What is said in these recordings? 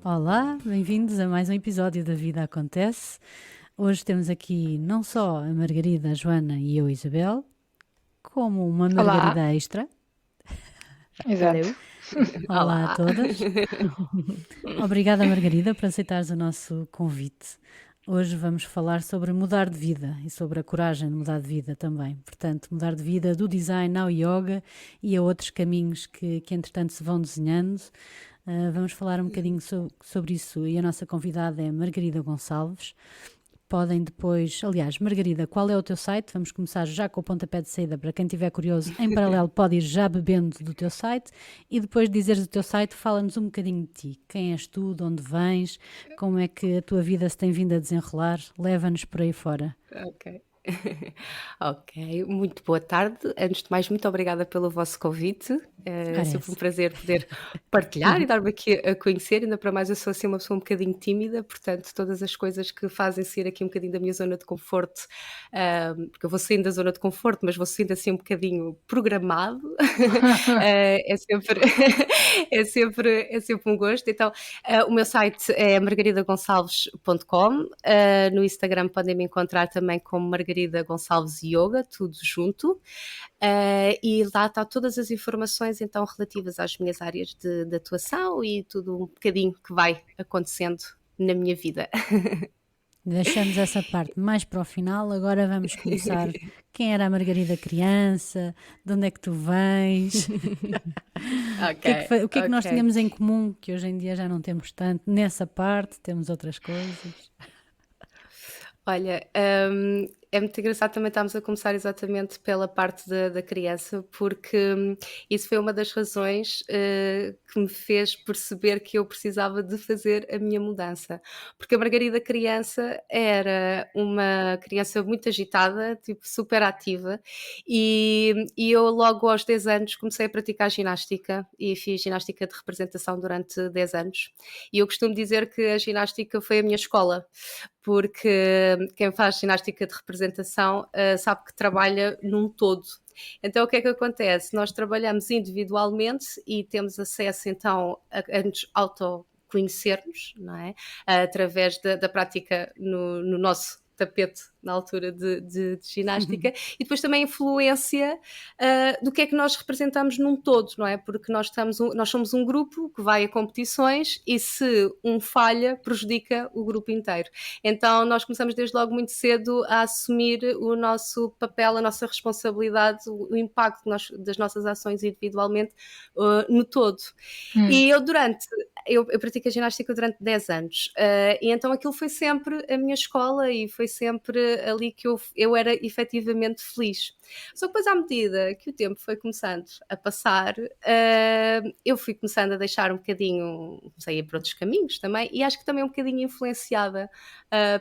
Olá, bem-vindos a mais um episódio da Vida Acontece. Hoje temos aqui não só a Margarida, a Joana e eu, Isabel, como uma Olá, Margarida extra. exato. Hello. Olá a Olá. todas. Obrigada, Margarida, por aceitares o nosso convite. Hoje vamos falar sobre mudar de vida e sobre a coragem de mudar de vida também. Portanto, mudar de vida do design ao yoga e a outros caminhos que entretanto se vão desenhando. Vamos falar um bocadinho sobre isso e a nossa convidada é Margarida Gonçalves. Podem depois, aliás, Margarida, qual é o teu site? Vamos começar já com o pontapé de saída para quem estiver curioso. Em paralelo, pode ir já bebendo do teu site e depois de dizeres o teu site, fala-nos um bocadinho de ti. Quem és tu, de onde vens, como é que a tua vida se tem vindo a desenrolar? Leva-nos por aí fora. Ok. Ok, muito boa tarde. Antes de mais, muito obrigada pelo vosso convite. É Ora sempre um essa. prazer poder partilhar e dar-me aqui a conhecer. Ainda para mais, eu sou assim uma pessoa um bocadinho tímida, portanto, todas as coisas que fazem sair aqui um bocadinho da minha zona de conforto, porque eu vou saindo da zona de conforto, mas vou saindo assim um bocadinho programado, é sempre, é sempre um gosto. Então, o meu site é margaridagonçalves.com. No Instagram podem me encontrar também como Margarida Gonçalves Yoga, tudo junto. E lá está todas as informações então relativas às minhas áreas de atuação e tudo um bocadinho que vai acontecendo na minha vida. Deixamos essa parte mais para o final. Agora vamos começar. Quem era a Margarida criança? De onde é que tu vens? Ok, O que é que nós ok. tínhamos em comum que hoje em dia já não temos tanto? Nessa parte temos outras coisas. Olha, é muito engraçado também estarmos a começar exatamente pela parte da criança, porque isso foi uma das razões que me fez perceber que eu precisava de fazer a minha mudança. Porque a Margarida criança era uma criança muito agitada, tipo super ativa, e eu logo aos 10 anos comecei a praticar ginástica e fiz ginástica de representação durante 10 anos. E eu costumo dizer que a ginástica foi a minha escola, porque quem faz ginástica de representação sabe que trabalha num todo. Então o que é que acontece? Nós trabalhamos individualmente e temos acesso então a nos autoconhecermos, não é? Através da prática no nosso tapete na altura de ginástica e depois também a influência do que é que nós representamos num todo, não é? Porque nós somos um grupo que vai a competições e se um falha, prejudica o grupo inteiro. Então nós começamos desde logo muito cedo a assumir o nosso papel, a nossa responsabilidade, o impacto das nossas ações individualmente no todo. E eu pratiquei ginástica durante 10 anos e então aquilo foi sempre a minha escola e foi sempre ali que eu era efetivamente feliz. Só que depois à medida que o tempo foi começando a passar, eu fui começando a deixar um bocadinho, comecei a ir para outros caminhos também e acho que também um bocadinho influenciada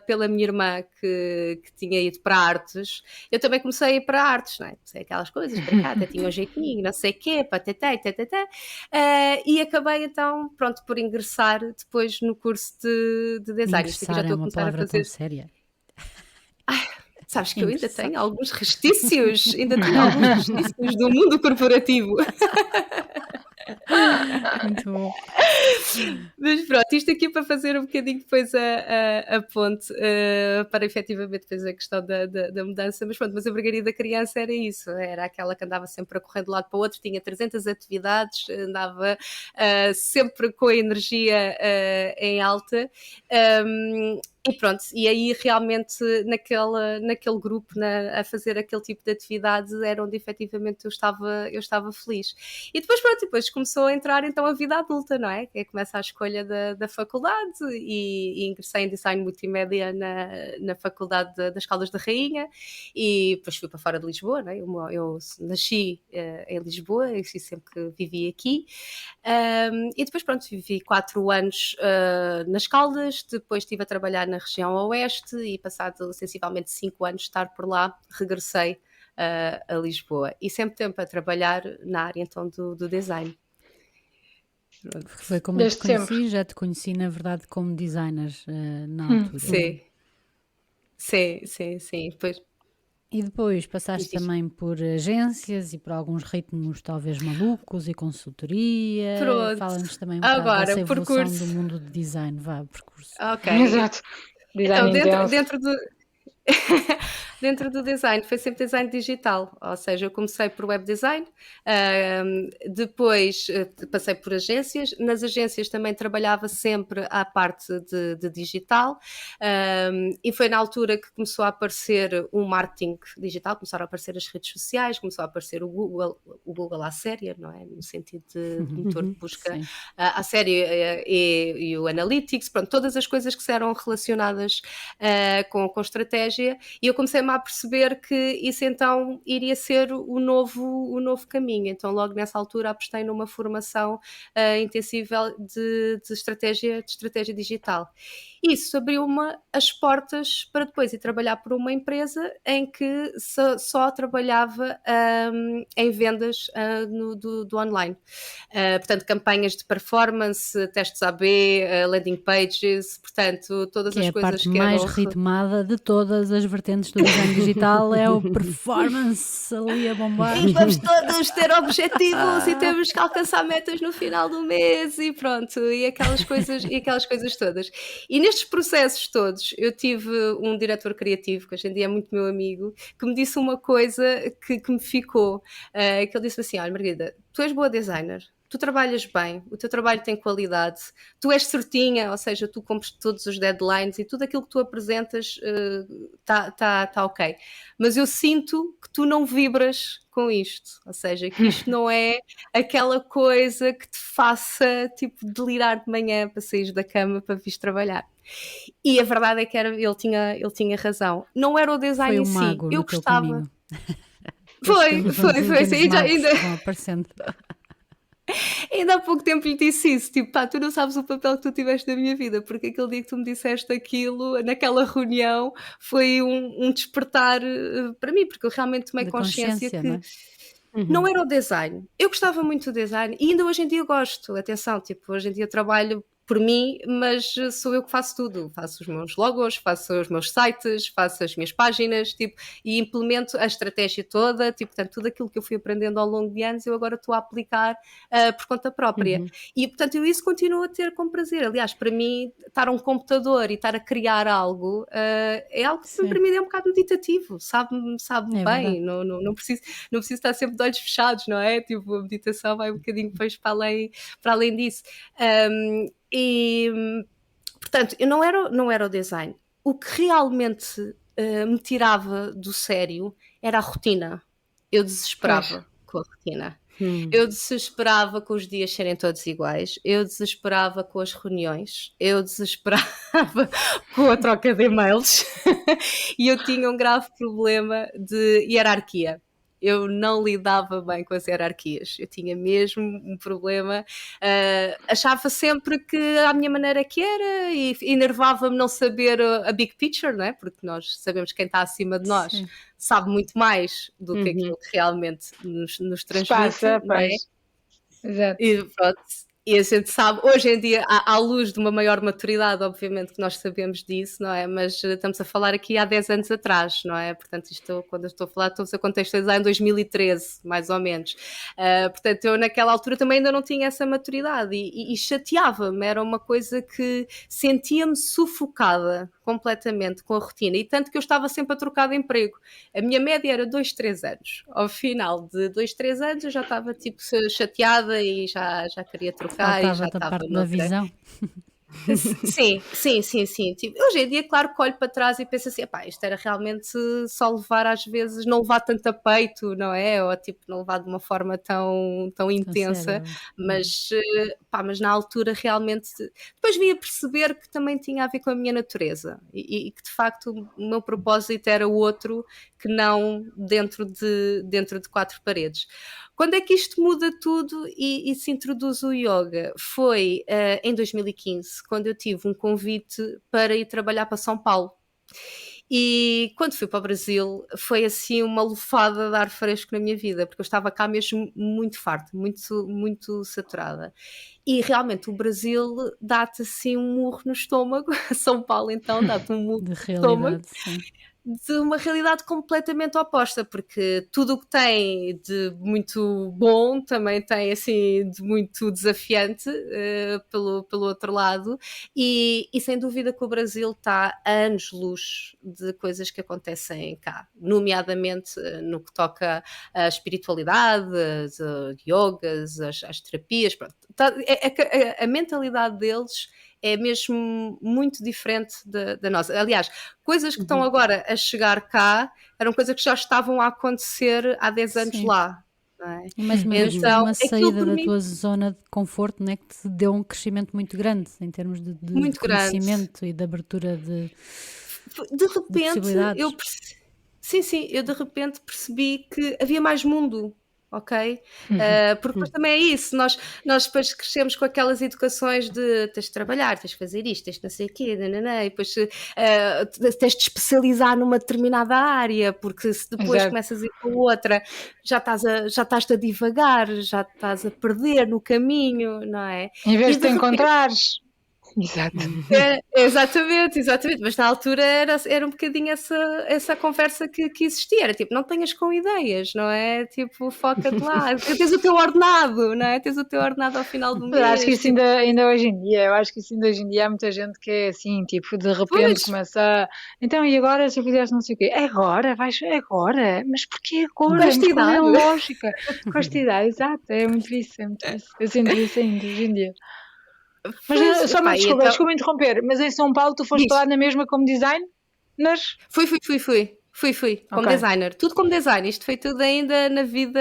pela minha irmã que tinha ido para artes. Eu também comecei a ir para artes, não é? Comecei aquelas coisas, para cá, até tinha um jeitinho, não sei o quê, patatá, tatatá. E acabei então, pronto, por ingressar depois no curso de design. Isto aqui já Ingressar é estou a uma começar a palavra tão fazer. séria. Sabes que eu ainda Ingressar. tenho alguns restícios, ainda tenho alguns restícios do mundo corporativo. Muito bom. Mas pronto, isto aqui para fazer um bocadinho depois a ponte para efetivamente depois a questão da mudança, mas a Margarida criança era isso, era aquela que andava sempre a correr de um lado para o outro, tinha 300 atividades, andava sempre com a energia em alta. E pronto, e aí realmente naquele grupo, a fazer aquele tipo de atividades, era onde efetivamente eu estava feliz. E depois começou a entrar então a vida adulta, não é? Que começa a escolha da faculdade e ingressei em Design Multimédia na faculdade das Caldas da Rainha e depois fui para fora de Lisboa, não é? Eu nasci em Lisboa, eu sempre que vivi aqui. E depois pronto, vivi 4 anos nas Caldas, depois estive a trabalhar na região oeste e passado sensivelmente 5 anos de estar por lá, regressei a Lisboa e sempre tempo a trabalhar na área então do design. Pronto. Foi como eu te Desde sempre. conheci, já te conheci na verdade como designer na altura. Sim, sim, sim, sim. Pois. E depois passaste Diz. também por agências e por alguns ritmos talvez malucos e consultoria. Pronto, Fala-nos também um bocado agora dessa evolução do percurso. mundo do design, vá, o percurso. Ok, Exato. Design então intenso. dentro do dentro do design, foi sempre design digital, ou seja, eu comecei por web design, depois passei por agências, nas agências também trabalhava sempre à parte de digital, e foi na altura que começou a aparecer o marketing digital, começaram a aparecer as redes sociais, começou a aparecer o Google à séria, não é? No sentido de motor de busca Sim. à séria, e o Analytics, pronto, todas as coisas que eram relacionadas com estratégia, e eu comecei-me a perceber que isso então iria ser o novo caminho. Então logo nessa altura apostei numa formação intensiva de estratégia digital. Isso abriu-me as portas para depois ir trabalhar por uma empresa em que só trabalhava em vendas do online. Portanto, campanhas de performance, testes AB, landing pages, portanto, todas Que é as a coisas parte que mais eram. ritmada de todas as vertentes do design digital, é o performance ali a bombar. E vamos todos ter objetivos e temos que alcançar metas no final do mês e pronto, e aquelas coisas todas. E nestes processos todos, eu tive um diretor criativo, que hoje em dia é muito meu amigo, que me disse uma coisa que me ficou, que ele disse assim, olha Margarida, tu és boa designer, tu trabalhas bem, o teu trabalho tem qualidade, tu és certinha, ou seja, tu cumpres todos os deadlines e tudo aquilo que tu apresentas tá ok. Mas eu sinto que tu não vibras com isto, ou seja, que isto não é aquela coisa que te faça tipo delirar de manhã para sair da cama para vir trabalhar. E a verdade é que ele tinha razão. Não era o Foi design o em si, mago eu no teu gostava. caminho. Esses Foi, pequenos sim, magos que vão aparecendo. ainda há pouco tempo lhe disse isso, tipo, pá, tu não sabes o papel que tu tiveste na minha vida, porque aquele dia que tu me disseste aquilo, naquela reunião, foi um despertar para mim, porque eu realmente tomei De consciência consciência, não que é? não era o design. Eu gostava muito do design e ainda hoje em dia gosto. Atenção, tipo, hoje em dia trabalho por mim, mas sou eu que faço tudo. Faço os meus logos, faço os meus sites, faço as minhas páginas, tipo, e implemento a estratégia toda, tipo, portanto, tudo aquilo que eu fui aprendendo ao longo de anos, eu agora estou a aplicar por conta própria. E, portanto, eu isso continuo a ter com prazer. Aliás, para mim, estar a um computador e estar a criar algo é algo que para Sim, mim é um bocado meditativo, sabe-me é bem, verdade. não preciso estar sempre de olhos fechados, não é? Tipo, a meditação vai um bocadinho depois para além disso. E, portanto, eu não era o design. O que realmente me tirava do sério era a rotina. Eu Pois. desesperava com a rotina. Eu desesperava com os dias serem todos iguais, eu desesperava com as reuniões, eu desesperava com a troca de e-mails e eu tinha um grave problema de hierarquia. Eu não lidava bem com as hierarquias, eu tinha mesmo um problema, achava sempre que à minha maneira que era e enervava-me não saber a big picture, não é? Porque nós sabemos que quem está acima de nós Sim. sabe muito mais do que aquilo que realmente nos Se transmite, passa, não é? pois. Exato. E pronto, e a gente sabe, hoje em dia, à luz de uma maior maturidade, obviamente que nós sabemos disso, não é? Mas estamos a falar aqui há 10 anos atrás, não é? Portanto, isto, quando eu estou a falar, estou-se a contextualizar em 2013, mais ou menos. Portanto, eu naquela altura também ainda não tinha essa maturidade e chateava-me, era uma coisa que sentia-me sufocada completamente com a rotina, e tanto que eu estava sempre a trocar de emprego. A minha média era 2, 3 anos. Ao final de 2, 3 anos eu já estava tipo chateada e já queria trocar e já Faltava-te a estava parte da noutra. visão. Sim. Tipo, hoje em dia, claro que olho para trás e penso assim, epá, isto era realmente só levar às vezes, não levar tanto a peito, não é? Ou tipo, não levar de uma forma tão Tão sério. intensa, mas na altura realmente, depois vim a perceber que também tinha a ver com a minha natureza e que de facto o meu propósito era outro que não dentro de quatro paredes. Quando é que isto muda tudo e se introduz o yoga? Foi em 2015, quando eu tive um convite para ir trabalhar para São Paulo. E quando fui para o Brasil, foi assim uma lufada de ar fresco na minha vida, porque eu estava cá mesmo muito farta, muito saturada. E realmente o Brasil dá-te assim um murro no estômago, São Paulo então dá-te um murro De no estômago, realidade, sim. de uma realidade completamente oposta, porque tudo o que tem de muito bom também tem assim de muito desafiante pelo outro lado, e sem dúvida que o Brasil está a anos-luz de coisas que acontecem cá, nomeadamente no que toca à espiritualidade, as yogas, as terapias, pronto. A mentalidade deles é mesmo muito diferente da nossa. Aliás, coisas que estão agora a chegar cá eram coisas que já estavam a acontecer há 10 anos Sim. lá. Não é? E mais uma vez foi Então, uma aquilo saída por da mim, tua zona de conforto, né, que te deu um crescimento muito grande em termos de muito grande. conhecimento e de abertura De de repente, possibilidades. sim, eu de repente percebi que havia mais mundo. Ok? Porque depois também é isso, nós depois crescemos com aquelas educações de tens de trabalhar, tens de fazer isto, tens de não sei o quê, nananã, e depois tens de especializar numa determinada área, porque se depois Exato. começas a ir para outra, já estás a divagar, já estás a perder no caminho, não é? Em vez E de de te repente encontrares. Exato. exatamente, mas na altura era um bocadinho essa conversa que existia, era tipo, não tenhas com ideias, não é? Tipo, foca-te lá, tens o teu ordenado, não é? Tens o teu ordenado ao final do Mas acho que mês, isso tipo, ainda hoje em dia, eu acho que isso ainda hoje em dia há muita gente que é assim, tipo, de repente pois, começa a. Então, e agora se eu fizesse não sei o quê? Agora? Vais agora? Mas porquê com agora? esta Mas qual é a idade. lógica? Com esta idade, exato, é muito isso, é muito isso. Eu sinto isso ainda hoje em dia. Mas Pois, só uma pá, e desculpa, então, desculpa interromper, mas em São Paulo tu foste para lá diz. na mesma como design? Nas? Fui, como Ok, designer. Tudo como design. Isto foi tudo ainda na vida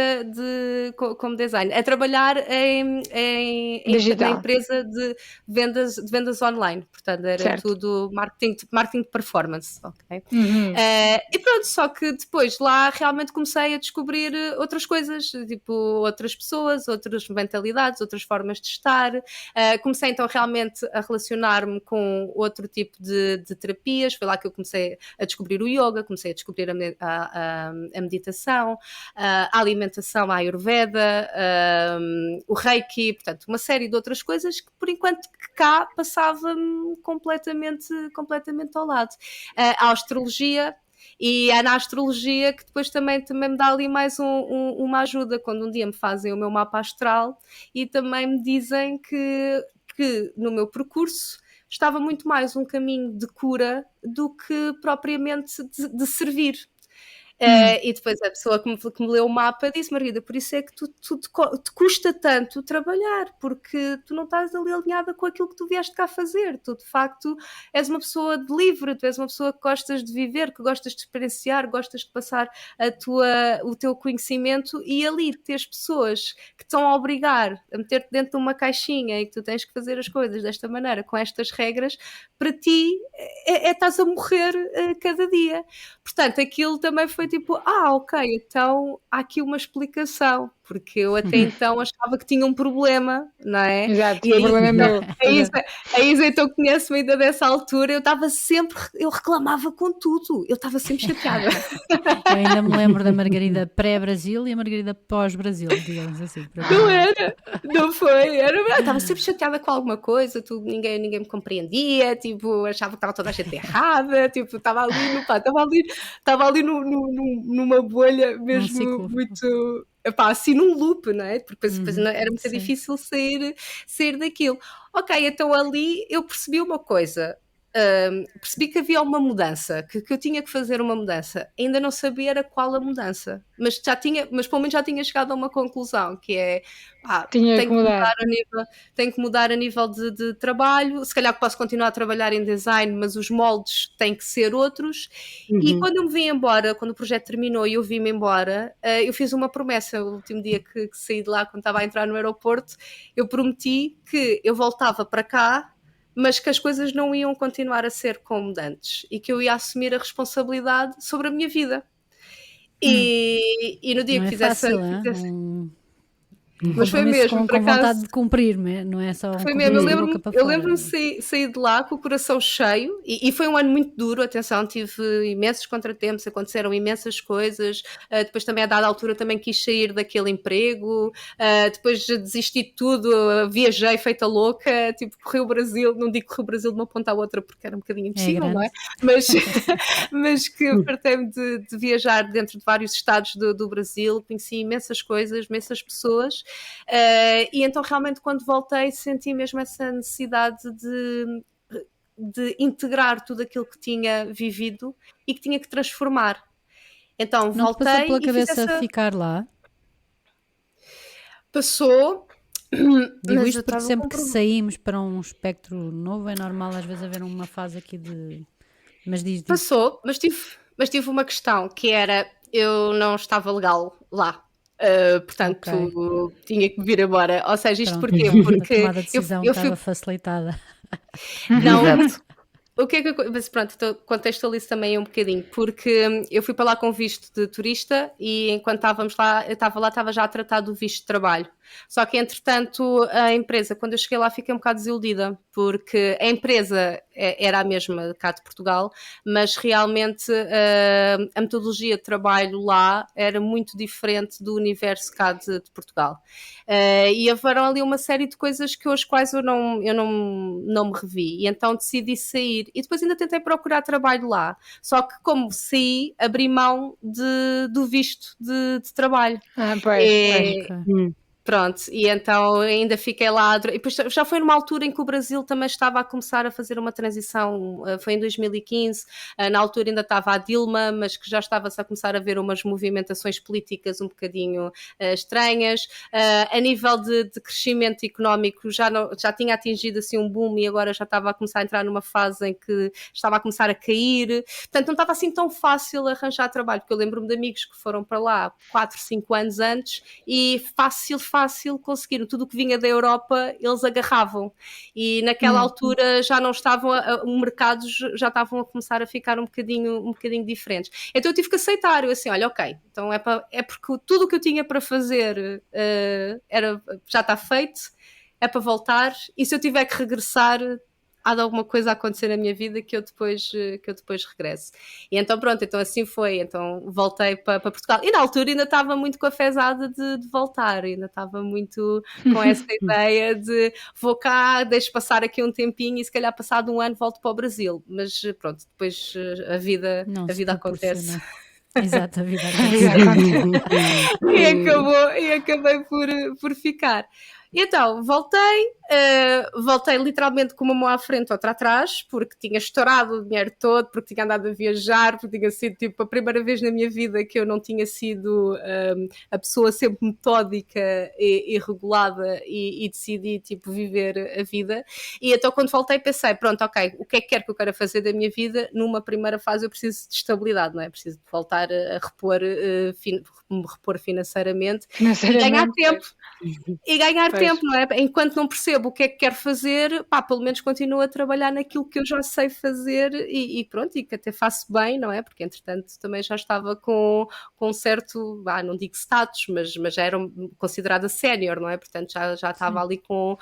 como designer. A trabalhar na digital, empresa de vendas online. Portanto, era certo. tudo marketing de performance. Ok? Uhum. E pronto, só que depois lá realmente comecei a descobrir outras coisas, tipo outras pessoas, outras mentalidades, outras formas de estar. Comecei então realmente a relacionar-me com outro tipo de terapias. Foi lá que eu comecei a descobrir o yoga, comecei a descobrir a meditação, a alimentação, a ayurveda, o reiki, portanto, uma série de outras coisas que por enquanto que cá passava-me completamente ao lado. A astrologia, e é na astrologia que depois também me dá ali mais uma ajuda, quando um dia me fazem o meu mapa astral e também me dizem que no meu percurso estava muito mais um caminho de cura do que propriamente de servir. Hum. E depois a pessoa que me leu o mapa disse: Margarida, por isso é que te custa tanto trabalhar, porque tu não estás ali alinhada com aquilo que tu vieste cá fazer. Tu, de facto, és uma pessoa de livre, tu és uma pessoa que gostas de viver, que gostas de experienciar, gostas de passar o teu conhecimento, e ali teres pessoas que estão a obrigar a meter-te dentro de uma caixinha e que tu tens que fazer as coisas desta maneira, com estas regras, para ti estás a morrer cada dia. Portanto, aquilo também foi tipo, ok, então há aqui uma explicação, porque eu até então achava que tinha um problema, não é? Exato, E o problema é meu. a Isa então conhece-me ainda dessa altura, eu estava sempre, eu reclamava com tudo, eu estava sempre chateada. Eu ainda me lembro da Margarida pré-Brasil e a Margarida pós-Brasil, digamos assim, Não propriamente. era, não foi, eu estava sempre chateada com alguma coisa, ninguém me compreendia, tipo, achava que estava toda a gente errada, tipo, estava ali numa bolha Num mesmo ciclo. muito, epá, assim num loop, não é? Porque depois era muito Sim. difícil sair daquilo. Ok, então ali eu percebi uma coisa. Percebi que havia uma mudança, que eu tinha que fazer uma mudança. Ainda não sabia era qual a mudança, mas pelo menos já tinha chegado a uma conclusão, que é Tinha que mudar. tenho que mudar a nível de trabalho. Se calhar posso continuar a trabalhar em design, mas os moldes têm que ser outros. E quando eu me vim embora, quando o projeto terminou e eu vim-me embora, eu fiz uma promessa. O último dia que saí de lá, quando estava a entrar no aeroporto, eu prometi que eu voltava para cá, mas que as coisas não iam continuar a ser como antes e que eu ia assumir a responsabilidade sobre a minha vida. E no dia Não que é fiz essa. fácil, é? Mas foi Compromisso mesmo, por com vontade acaso. de cumprir, não é só um Foi mesmo, compromisso de boca para eu fora. lembro-me de sair de lá com o coração cheio e foi um ano muito duro, atenção, tive imensos contratempos, aconteceram imensas coisas, depois também a dada altura também quis sair daquele emprego, depois desisti de tudo, viajei feita louca, tipo corri o Brasil, não digo corri o Brasil de uma ponta à outra porque era um bocadinho É impossível, não é? grande. Mas, mas que fartei-me de viajar dentro de vários estados do Brasil, conheci imensas coisas, imensas pessoas, e então realmente quando voltei senti mesmo essa necessidade de integrar tudo aquilo que tinha vivido e que tinha que transformar. Então Não te passou voltei pela e fiz cabeça essa. ficar lá? Passou, Digo mas eu isto porque estava sempre com que problema. saímos para um espectro novo é normal às vezes haver uma fase aqui de... Mas diz. Passou, mas tive uma questão que era eu não estava legal lá. Ok, Portanto, tinha que me vir embora. Ou seja, isto pronto. porquê? A Porque tomada de eu, decisão eu fui. estava facilitada. Não, Exato. o que é que mas pronto, então contextualizo também um bocadinho, porque eu fui para lá com visto de turista e enquanto estávamos lá, eu estava lá, estava já a tratar do visto de trabalho. Só que, entretanto, a empresa, quando eu cheguei lá, fiquei um bocado desiludida, porque a empresa era a mesma cá de Portugal, mas realmente a metodologia de trabalho lá era muito diferente do universo cá de Portugal. E haveram ali uma série de coisas que as quais eu não me revi, e então decidi sair. E depois ainda tentei procurar trabalho lá, só que como saí, abri mão do visto de trabalho. Pois, pois. E, Ok. pronto, e então ainda fiquei lá. E depois já foi numa altura em que o Brasil também estava a começar a fazer uma transição, foi em 2015, na altura ainda estava a Dilma, mas que já estava-se a começar a ver umas movimentações políticas um bocadinho estranhas. A nível de crescimento económico já tinha atingido assim um boom e agora já estava a começar a entrar numa fase em que estava a começar a cair. Portanto, não estava assim tão fácil arranjar trabalho, porque eu lembro-me de amigos que foram para lá 4, 5 anos antes e fácil conseguiram tudo o que vinha da Europa, eles agarravam, e naquela altura já não estavam, os mercados já estavam a começar a ficar um bocadinho diferentes, então eu tive que aceitar, eu assim, olha, ok, então é porque tudo o que eu tinha para fazer já está feito, é para voltar, e se eu tiver que regressar, há de alguma coisa a acontecer na minha vida que eu depois regresso. E então pronto, então assim foi, então voltei para Portugal, e na altura ainda estava muito com a fezada de voltar, ainda estava muito com essa ideia de vou cá, deixo passar aqui um tempinho e se calhar passado um ano volto para o Brasil, mas pronto, depois a vida Não se acontece. proporcionou. Exato, a vida A vida aconteceu. acontece. E acabei por ficar. E então, voltei literalmente com uma mão à frente, outra atrás, porque tinha estourado o dinheiro todo, porque tinha andado a viajar, porque tinha sido tipo a primeira vez na minha vida que eu não tinha sido a pessoa sempre metódica e regulada, e decidi tipo viver a vida. E então quando voltei pensei, pronto, ok, o que é que quero que eu quero fazer da minha vida? Numa primeira fase eu preciso de estabilidade, não é? Preciso de voltar a me repor financeiramente e ganhar Financeiramente, tempo. E ganhar pois. tempo, não é? Enquanto não percebo o que é que quero fazer, pá, pelo menos continuo a trabalhar naquilo que eu já sei fazer e pronto, e que até faço bem, não é? Porque entretanto também já estava com um certo, não digo status, mas já era considerada sénior, não é? Portanto já estava ali com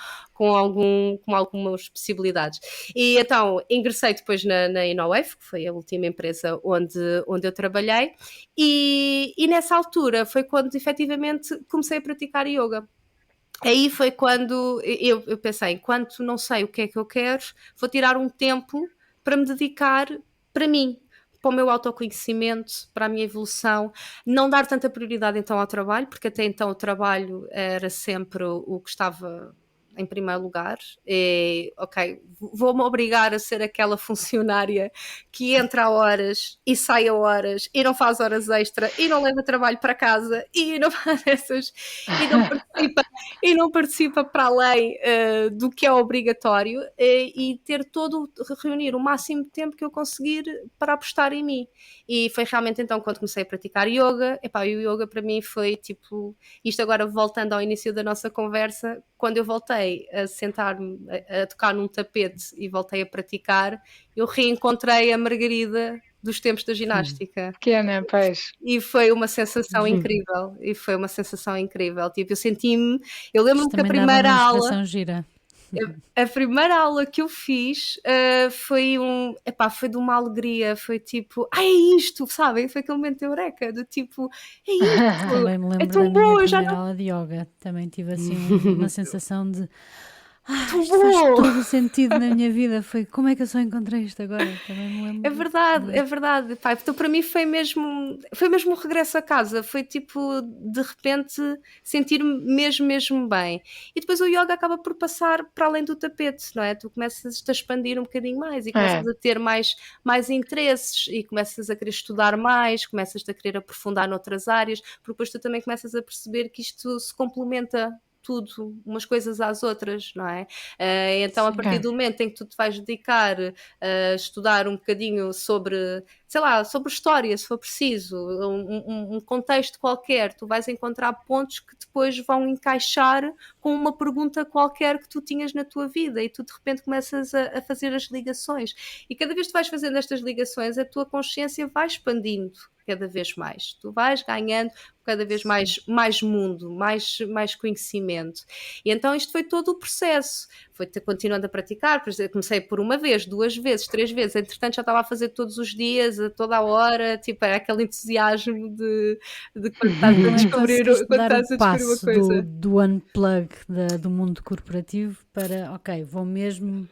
algumas possibilidades. E então ingressei depois na InnoWave, que foi a última empresa onde eu trabalhei, e nessa altura foi quando efetivamente comecei a praticar yoga. Aí foi quando eu pensei, enquanto não sei o que é que eu quero, vou tirar um tempo para me dedicar para mim, para o meu autoconhecimento, para a minha evolução, não dar tanta prioridade então ao trabalho, porque até então o trabalho era sempre o que estava em primeiro lugar. E, ok, vou-me obrigar a ser aquela funcionária que entra a horas e sai a horas e não faz horas extra e não leva trabalho para casa e não faz essas e não participa para além do que é obrigatório, e ter reunir o máximo de tempo que eu conseguir para apostar em mim. E foi realmente então quando comecei a praticar yoga. Epá, e o yoga para mim foi tipo, isto agora voltando ao início da nossa conversa, quando eu voltei a sentar-me a tocar num tapete e voltei a praticar, eu reencontrei a Margarida dos tempos da ginástica. Pequena, pois. E foi uma sensação Giro. incrível. E foi uma sensação incrível. Tipo, eu senti-me. Eu lembro-me Isto que a também dava primeira uma aula. inspiração gira. A primeira aula que eu fiz foi de uma alegria, foi tipo, é isto, sabem? Foi aquele momento de eureka, do tipo, é isto, Também me é lembro da tão minha bom, eu já primeira não, aula de yoga. Também tive assim uma sensação de tão isto faz bom. todo o sentido na minha vida. Foi como é que eu só encontrei isto agora? Também me lembro. É verdade, pá. Então para mim foi mesmo um regresso a casa, foi tipo, de repente, sentir-me mesmo bem. E depois o yoga acaba por passar para além do tapete, não é? Tu começas a expandir um bocadinho mais e começas a ter mais interesses e começas a querer estudar mais, começas a querer aprofundar noutras áreas, porque depois tu também começas a perceber que isto se complementa tudo, umas coisas às outras, não é? Então a Sim. partir do momento em que tu te vais dedicar a estudar um bocadinho sobre, sei lá, sobre história, se for preciso, um contexto qualquer, tu vais encontrar pontos que depois vão encaixar com uma pergunta qualquer que tu tinhas na tua vida e tu de repente começas a fazer as ligações. E cada vez que tu vais fazendo estas ligações, a tua consciência vai expandindo cada vez mais. Tu vais ganhando cada vez mais mundo, mais conhecimento. E então isto foi todo o processo. Foi continuando a praticar, comecei por uma vez, 2 vezes, 3 vezes, entretanto já estava a fazer todos os dias, a toda a hora, tipo, era aquele entusiasmo de quando estás a descobrir, Conseguiste dar o uma passo coisa. do unplug do mundo corporativo para, ok, vou mesmo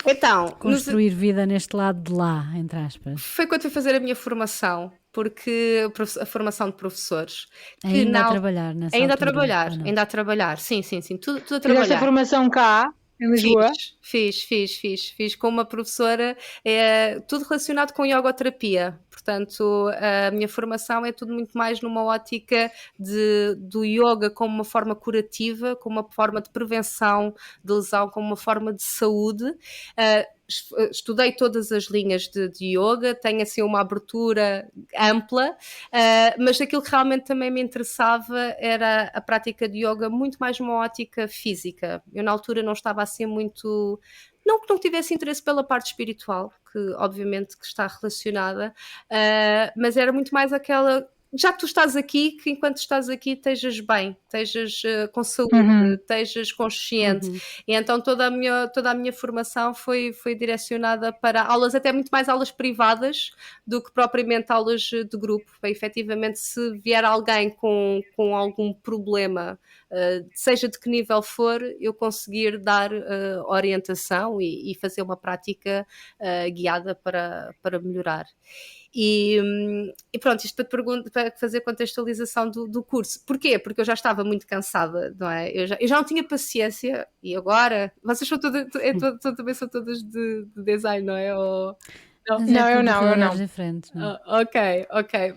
Então, construir vida neste lado de lá, entre aspas. foi quando fui fazer a minha formação, porque a formação de professores. Ainda a trabalhar nessa altura, ou não? Ainda a trabalhar, sim, tudo a Fizeste a trabalhar. formação cá, em Lisboa? Fiz com uma professora, tudo relacionado com yogoterapia. Portanto, a minha formação é tudo muito mais numa ótica do yoga como uma forma curativa, como uma forma de prevenção de lesão, como uma forma de saúde. Estudei todas as linhas de yoga, tenho assim uma abertura ampla, mas aquilo que realmente também me interessava era a prática de yoga muito mais numa ótica física. Eu na altura não estava assim muito... Não que não tivesse interesse pela parte espiritual, que obviamente que está relacionada, mas era muito mais aquela... Já que tu estás aqui, que enquanto estás aqui estejas bem, estejas com saúde, estejas consciente. E então toda a minha formação foi direcionada para aulas, até muito mais aulas privadas do que propriamente aulas de grupo. Efetivamente, se vier alguém com algum problema, seja de que nível for, eu conseguir dar orientação e fazer uma prática guiada para melhorar. E pronto, isto para fazer contextualização do curso. Porquê? Porque eu já estava muito cansada, não é? Eu já não tinha paciência, e agora... Vocês também são todas de design, não é? Ou... Não, eu não. Diferentes, não? Ok,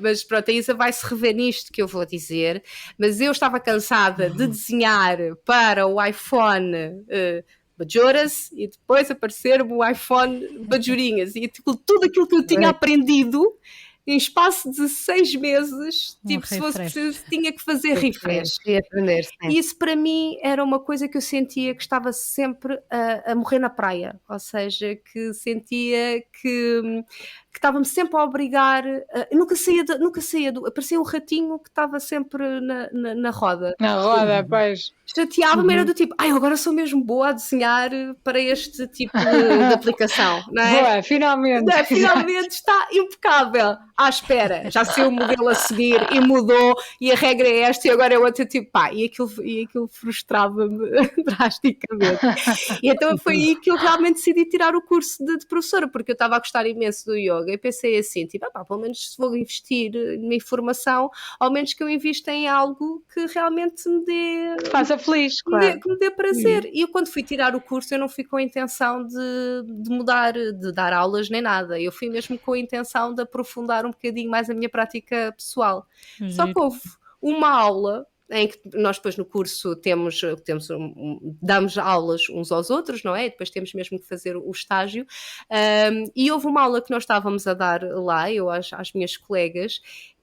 mas pronto, a Isa vai-se rever nisto que eu vou dizer, mas eu estava cansada de desenhar para o iPhone... bajoras e depois aparecer-me o iPhone bajorinhas e tipo, tudo aquilo que eu tinha aprendido em espaço de 6 meses, tipo, se fosse preciso, tinha que fazer refresh. E aprender, E isso para mim era uma coisa que eu sentia que estava sempre a morrer na praia, ou seja, que sentia que estava-me sempre a obrigar, nunca saía parecia um ratinho que estava sempre na roda. Na roda, pois. Chateava-me, era do tipo, agora sou mesmo boa a desenhar para este tipo de aplicação, não é? Boa, finalmente. Finalmente está impecável. Espera, já sei o modelo a seguir e mudou e a regra é esta e agora é outra, tipo, e aquilo frustrava-me drasticamente. E então foi aí que eu realmente decidi tirar o curso de professora, porque eu estava a gostar imenso do yoga e pensei assim, tipo, pelo menos se vou investir na formação, ao menos que eu invista em algo que realmente me dê... Faça feliz, claro. Que me dê prazer. E eu quando fui tirar o curso eu não fui com a intenção de mudar, de dar aulas nem nada, eu fui mesmo com a intenção de aprofundar um bocadinho mais a minha prática pessoal. Só que houve uma aula em que nós depois no curso damos aulas uns aos outros, não é? E depois temos mesmo que fazer o estágio, e houve uma aula que nós estávamos a dar lá, eu às minhas colegas,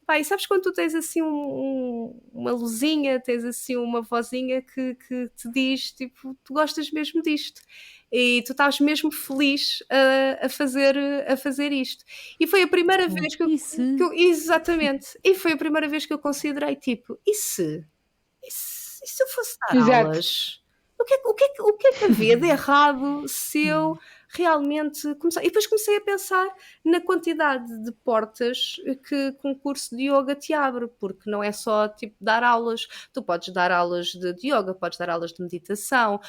Pá, e sabes quando tu tens assim uma luzinha, tens assim uma vozinha que te diz, tipo, tu gostas mesmo disto e tu estás mesmo feliz a fazer isto. E foi a primeira Bom, vez que e se? exatamente, e foi a primeira vez que eu considerei, tipo, e se eu fosse dar Exato. aulas? O que é que havia de errado se eu realmente começar? E depois comecei a pensar na quantidade de portas que um curso de yoga te abre, porque não é só tipo dar aulas, tu podes dar aulas de yoga, podes dar aulas de meditação,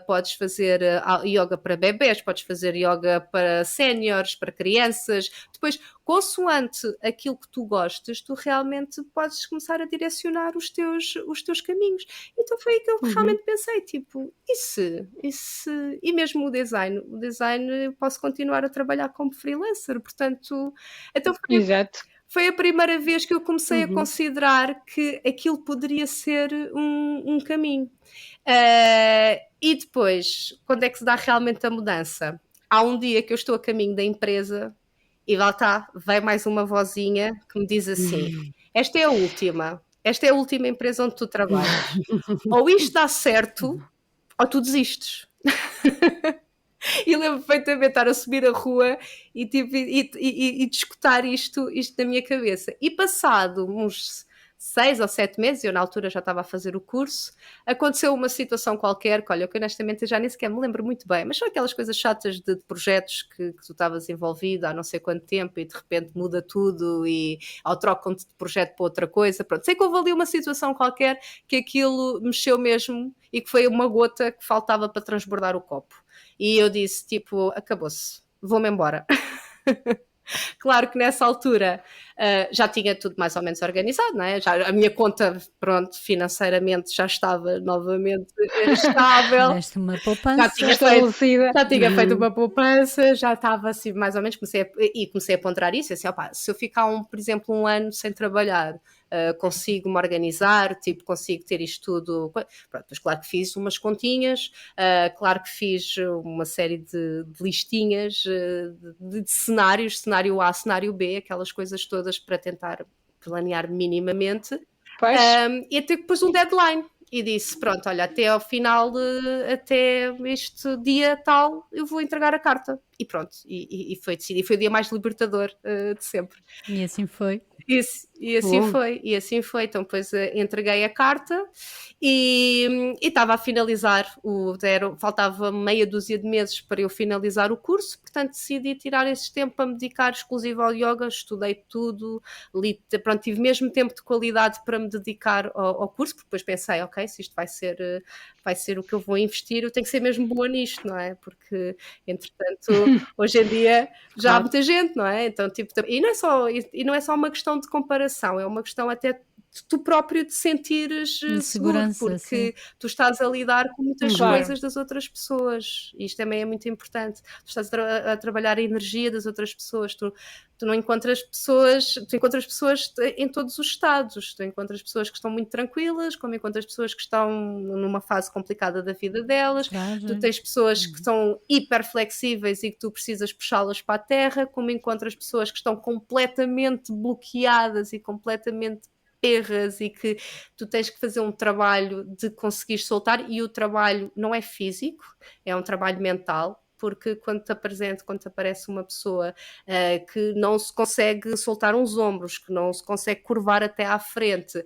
podes fazer yoga para bebés, podes fazer yoga para séniores, para crianças, depois consoante aquilo que tu gostes, tu realmente podes começar a direcionar os teus caminhos. Então foi aí que eu Uhum. realmente pensei, tipo, e mesmo o design eu posso continuar a trabalhar como freelancer, portanto, então Exato. foi a primeira vez que eu comecei a Uhum. considerar que aquilo poderia ser um caminho. E depois, quando é que se dá realmente a mudança? Há um dia que eu estou a caminho da empresa e lá está, vem mais uma vozinha que me diz assim: esta é a última empresa onde tu trabalhas. Ou isto dá certo, ou tu desistes. E lembro perfeitamente de estar a subir a rua e, tipo, e de escutar isto na minha cabeça. E passado uns 6 ou 7 meses, eu na altura já estava a fazer o curso, aconteceu uma situação qualquer, que olha, que honestamente eu já nem sequer me lembro muito bem, mas são aquelas coisas chatas de projetos que tu estavas envolvido há não sei quanto tempo e de repente muda tudo e ou trocam-te de projeto para outra coisa. Pronto, sei que houve ali uma situação qualquer que aquilo mexeu mesmo e que foi uma gota que faltava para transbordar o copo. E eu disse, tipo, acabou-se, vou-me embora. Claro que nessa altura já tinha tudo mais ou menos organizado, não é? Já, a minha conta, pronto, financeiramente já estava novamente estável, Fizeste uma já poupança. tinha feito, Estabelecida. já tinha feito uma poupança, já estava assim mais ou menos, comecei a ponderar isso, assim, opa, se eu ficar, por exemplo, um ano sem trabalhar, consigo me organizar, tipo, consigo ter isto tudo. Pronto, mas claro que fiz umas continhas, claro que fiz uma série de listinhas de cenários, cenário A, cenário B, aquelas coisas todas para tentar planear minimamente. Pois. E até que pus um deadline e disse: pronto, olha, até ao final, até este dia tal, eu vou entregar a carta. E pronto, e foi decidido. Foi o dia mais libertador de sempre. E assim foi. E assim Bom. foi, e assim foi. Então, depois entreguei a carta e estava a finalizar faltava meia dúzia de meses para eu finalizar o curso, portanto decidi tirar esse tempo para me dedicar exclusivo ao yoga, estudei tudo, pronto, tive mesmo tempo de qualidade para me dedicar ao curso, porque depois pensei, ok, se isto vai ser o que eu vou investir, eu tenho que ser mesmo boa nisto, não é? Porque, entretanto, hoje em dia já há Claro. muita gente, não é? Então, tipo, e não é só uma questão de comparação, é uma questão até de tu próprio te sentires De seguro, segurança, sim. porque tu estás a lidar com muitas Claro. coisas das outras pessoas, e isto também é muito importante. Tu estás a trabalhar a energia das outras pessoas, tu não encontras pessoas, tu encontras pessoas em todos os estados, tu encontras pessoas que estão muito tranquilas, como encontras pessoas que estão numa fase complicada da vida delas, tu Coragem. tens pessoas que são hiper flexíveis e que tu precisas puxá-las para a terra, como encontras pessoas que estão completamente bloqueadas e completamente perras e que tu tens que fazer um trabalho de conseguir soltar, e o trabalho não é físico, é um trabalho mental, porque quando te aparece uma pessoa que não se consegue soltar uns ombros, que não se consegue curvar até à frente,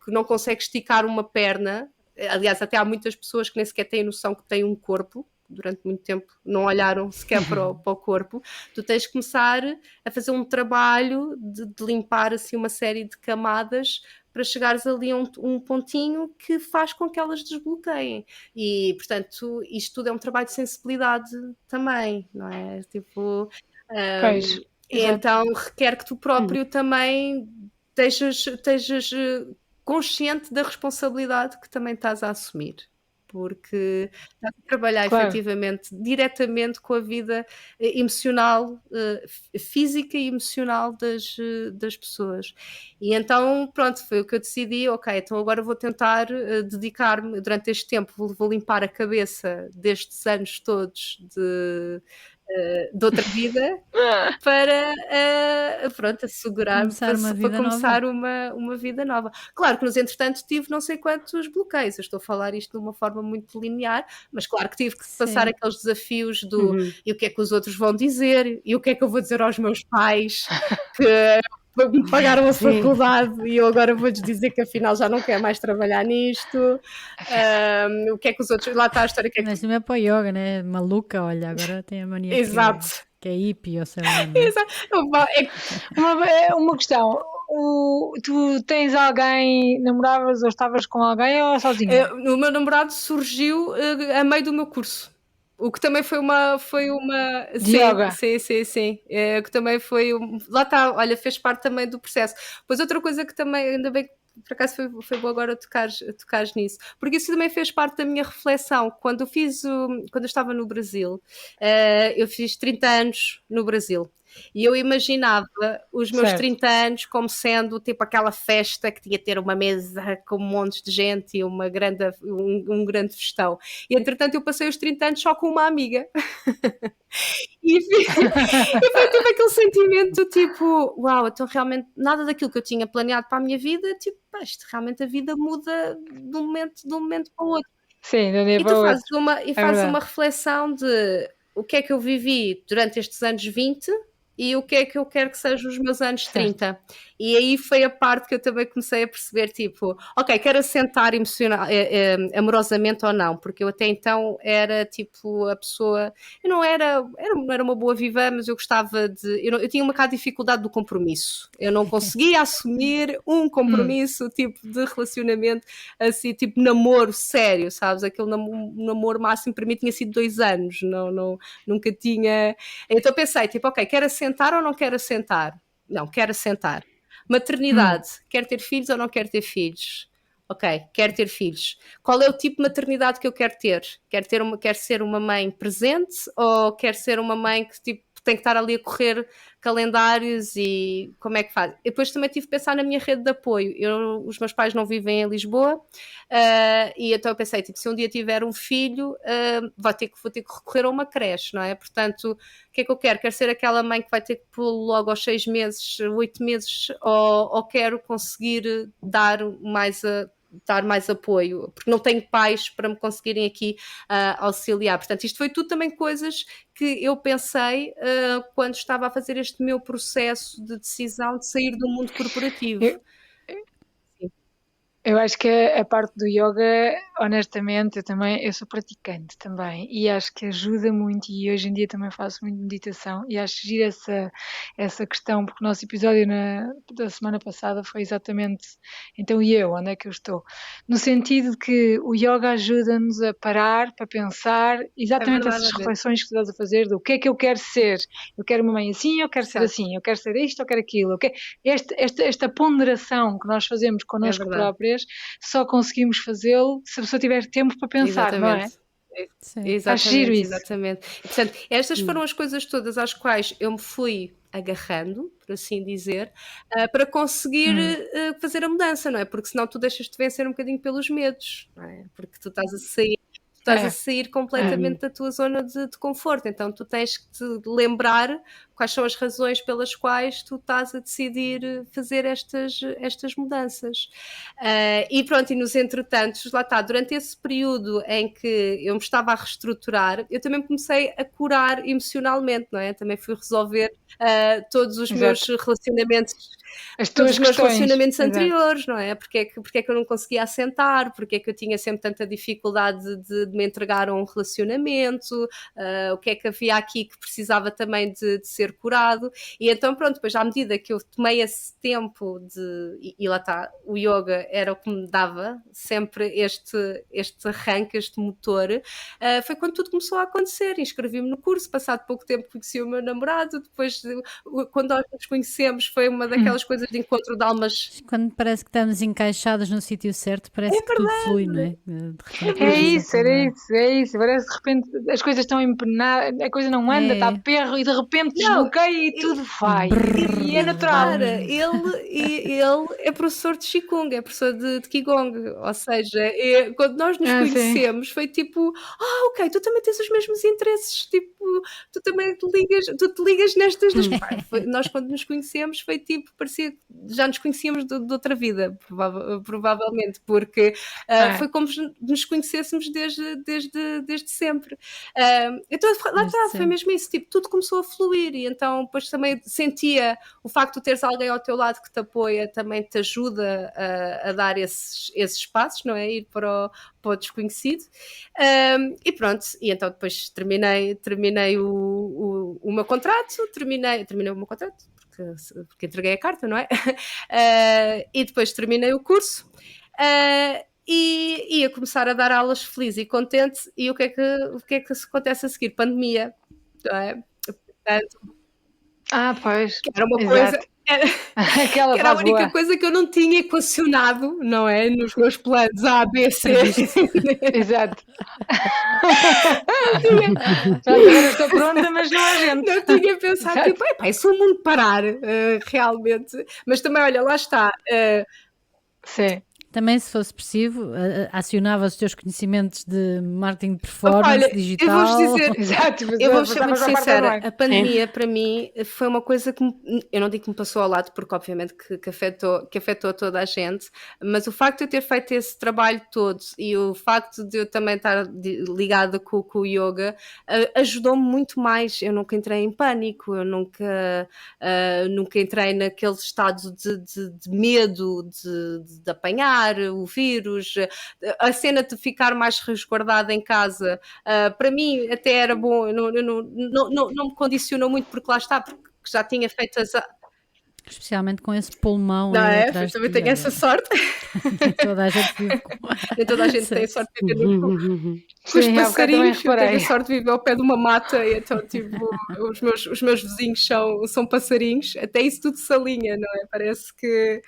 que não consegue esticar uma perna, aliás, até há muitas pessoas que nem sequer têm noção que têm um corpo, durante muito tempo não olharam sequer para o corpo, tu tens que começar a fazer um trabalho de limpar assim uma série de camadas para chegares ali a um pontinho que faz com que elas desbloqueiem. E, portanto, isto tudo é um trabalho de sensibilidade também, não é? Tipo, Pois. Exato. então requer que tu Uhum. próprio também estejas consciente da responsabilidade que também estás a assumir, porque estás a trabalhar Claro. efetivamente diretamente com a vida emocional, física e emocional das pessoas. E então, pronto, foi o que eu decidi, ok, então agora vou tentar dedicar-me durante este tempo, vou limpar a cabeça destes anos todos de outra vida para, pronto, assegurar Começar uma para vida começar nova. uma vida nova. Claro que nos entretanto tive não sei quantos bloqueios, eu estou a falar isto de uma forma muito linear, mas claro que tive que passar Sim. aqueles desafios do Uhum. e o que é que os outros vão dizer, e o que é que eu vou dizer aos meus pais que me pagaram a Sim. faculdade e eu agora vou-lhes dizer que afinal já não quero mais trabalhar nisto. O que é que os outros. Lá está a história que é que. Mas também é para o yoga, né? Maluca, olha, agora tem a mania Exato. que é hippie ou sei lá, não é? Exato. Uma questão. Tu tens alguém, namoravas ou estavas com alguém ou sozinha? O meu namorado surgiu a meio do meu curso. O que também foi uma. De Sim, yoga. sim. Que também foi. Lá está, olha, fez parte também do processo. Pois outra coisa que também, ainda bem que por acaso foi bom agora tocares nisso, porque isso também fez parte da minha reflexão. Quando eu estava no Brasil, eu fiz 30 anos no Brasil. E eu imaginava os meus Certo. 30 anos como sendo tipo aquela festa que tinha de ter uma mesa com um monte de gente e um grande festão. E entretanto eu passei os 30 anos só com uma amiga. E foi tipo aquele sentimento tipo, uau, então realmente nada daquilo que eu tinha planeado para a minha vida, tipo, isto realmente a vida muda de um momento para o outro. Sim, de um dia E para tu o fazes outro. É fazes uma verdade. reflexão de o que é que eu vivi durante estes anos 20 e o que é que eu quero que sejam os meus anos Certo. 30. E aí foi a parte que eu também comecei a perceber, tipo, ok, quero assentar amorosamente ou não, porque eu até então era tipo a pessoa, eu não era uma boa viva, mas eu gostava de, eu tinha um bocado de dificuldade do compromisso, eu não conseguia assumir um compromisso, tipo de relacionamento, assim, tipo namoro sério, sabes, aquele namoro máximo para mim tinha sido 2 anos, nunca tinha, então pensei, tipo, ok, quero assentar ou não quero assentar? Não, quero assentar. Maternidade, quero ter filhos ou não quero ter filhos? Ok, quero ter filhos. Qual é o tipo de maternidade que eu quero ter? Quero ser uma mãe presente ou quero ser uma mãe que tipo, tem que estar ali a correr calendários e como é que faz? E depois também tive que pensar na minha rede de apoio. Os meus pais não vivem em Lisboa e então eu pensei, tipo, se um dia tiver um filho, vou ter que recorrer a uma creche, não é? Portanto, o que é que eu quero? Quero ser aquela mãe que vai ter que pô-lo logo aos 6 meses, 8 meses, ou quero conseguir dar mais apoio, porque não tenho pais para me conseguirem aqui auxiliar. Portanto, isto foi tudo também coisas que eu pensei quando estava a fazer este meu processo de decisão de sair do mundo corporativo. Eu, eu acho que a parte do yoga, honestamente, eu sou praticante também e acho que ajuda muito e hoje em dia também faço muito meditação e acho giro essa questão, porque o nosso episódio da semana passada foi exatamente então e eu, onde é que eu estou? No sentido de que o yoga ajuda-nos a parar para pensar exatamente verdade, essas é mesmo. reflexões que tu estás a fazer do que é que eu quero ser? Eu quero uma mãe assim, eu quero ser Exato. assim, eu quero ser isto, eu quero aquilo. Esta ponderação que nós fazemos connosco verdade. próprias, só conseguimos fazê-lo se a pessoa tiver tempo para pensar, não é? Exatamente. Sim. Acho giro Exatamente, isso. exatamente. E, portanto, estas foram as coisas todas às quais eu me fui agarrando, por assim dizer, para conseguir fazer a mudança, não é? Porque senão tu deixas-te vencer um bocadinho pelos medos, não é? Porque tu estás a sair completamente da tua zona de conforto, então tu tens que te lembrar quais são as razões pelas quais tu estás a decidir fazer estas mudanças. E pronto, e nos entretantos, lá está, durante esse período em que eu me estava a reestruturar, eu também comecei a curar emocionalmente, não é? Também fui resolver todos os meus Exato. relacionamentos, As todos tuas os meus questões. relacionamentos Exato. anteriores, não é? Porque é que eu não conseguia assentar, porque é que eu tinha sempre tanta dificuldade de me entregar a um relacionamento, o que é que havia aqui que precisava também de ser curado, e então pronto, depois à medida que eu tomei esse tempo e lá está, o yoga era o que me dava sempre este arranque, este motor, foi quando tudo começou a acontecer, inscrevi-me no curso, passado pouco tempo conheci o meu namorado, depois quando nós nos conhecemos foi uma daquelas coisas de encontro de almas. Quando parece que estamos encaixados no sítio certo, parece que tudo flui, não é? De repente É começa isso, tudo é isso. Parece de repente as coisas estão empenadas, a coisa não anda, está a perro e de repente Não, desbloqueia e tudo vai. E é natural. Repara, ele é professor de Qigong, é professor de Qigong, ou seja, quando nós nos Sim. conhecemos foi tipo, ok, tu também tens os mesmos interesses, tipo, tu também te ligas nestas das nós quando nos conhecemos foi tipo, parecia que já nos conhecíamos de outra vida, provavelmente, porque foi como se nos conhecêssemos desde sempre. Então lá está, foi mesmo isso, tipo, tudo começou a fluir e então depois também sentia o facto de teres alguém ao teu lado que te apoia, também te ajuda a dar esses passos, não é? Ir para o desconhecido. E pronto, e então depois terminei o meu contrato, terminei o meu contrato, porque entreguei a carta, não é? E depois terminei o curso. E ia começar a dar aulas feliz e contente, e o que é que acontece a seguir? Pandemia, não é? Portanto, pois, que era uma exato. coisa, Aquela que era a fase única boa. coisa que eu não tinha equacionado, não é? Nos meus planos A, B, C. Exato. Pronto, agora estou pronta, mas não há gente. Não tinha pensado, tipo, e se o mundo parar, realmente? Mas também, olha, lá está. Sim. Também, se fosse possível, acionava os teus conhecimentos de marketing de performance, olha, digital. eu vou-vos dizer, Exato, eu vou ser muito sincera, online. a pandemia para mim foi uma coisa que eu não digo que me passou ao lado, porque obviamente que afetou toda a gente, mas o facto de eu ter feito esse trabalho todo e o facto de eu também estar ligada com o yoga ajudou-me muito mais. Eu nunca entrei em pânico, eu nunca entrei naquele estado de medo de apanhar o vírus, a cena de ficar mais resguardada em casa, para mim até era bom, eu não me condicionou muito, porque lá está, porque já tinha feito Especialmente com esse pulmão não aí é? atrás Também de tenho ti, essa sorte. Nem toda a gente vive com... Nem toda a gente tem sorte de viver com os Sim, passarinhos. Eu tenho reparei. a sorte de viver ao pé de uma mata e então, tipo, os meus vizinhos são passarinhos. Até isso tudo se alinha, não é? Parece que...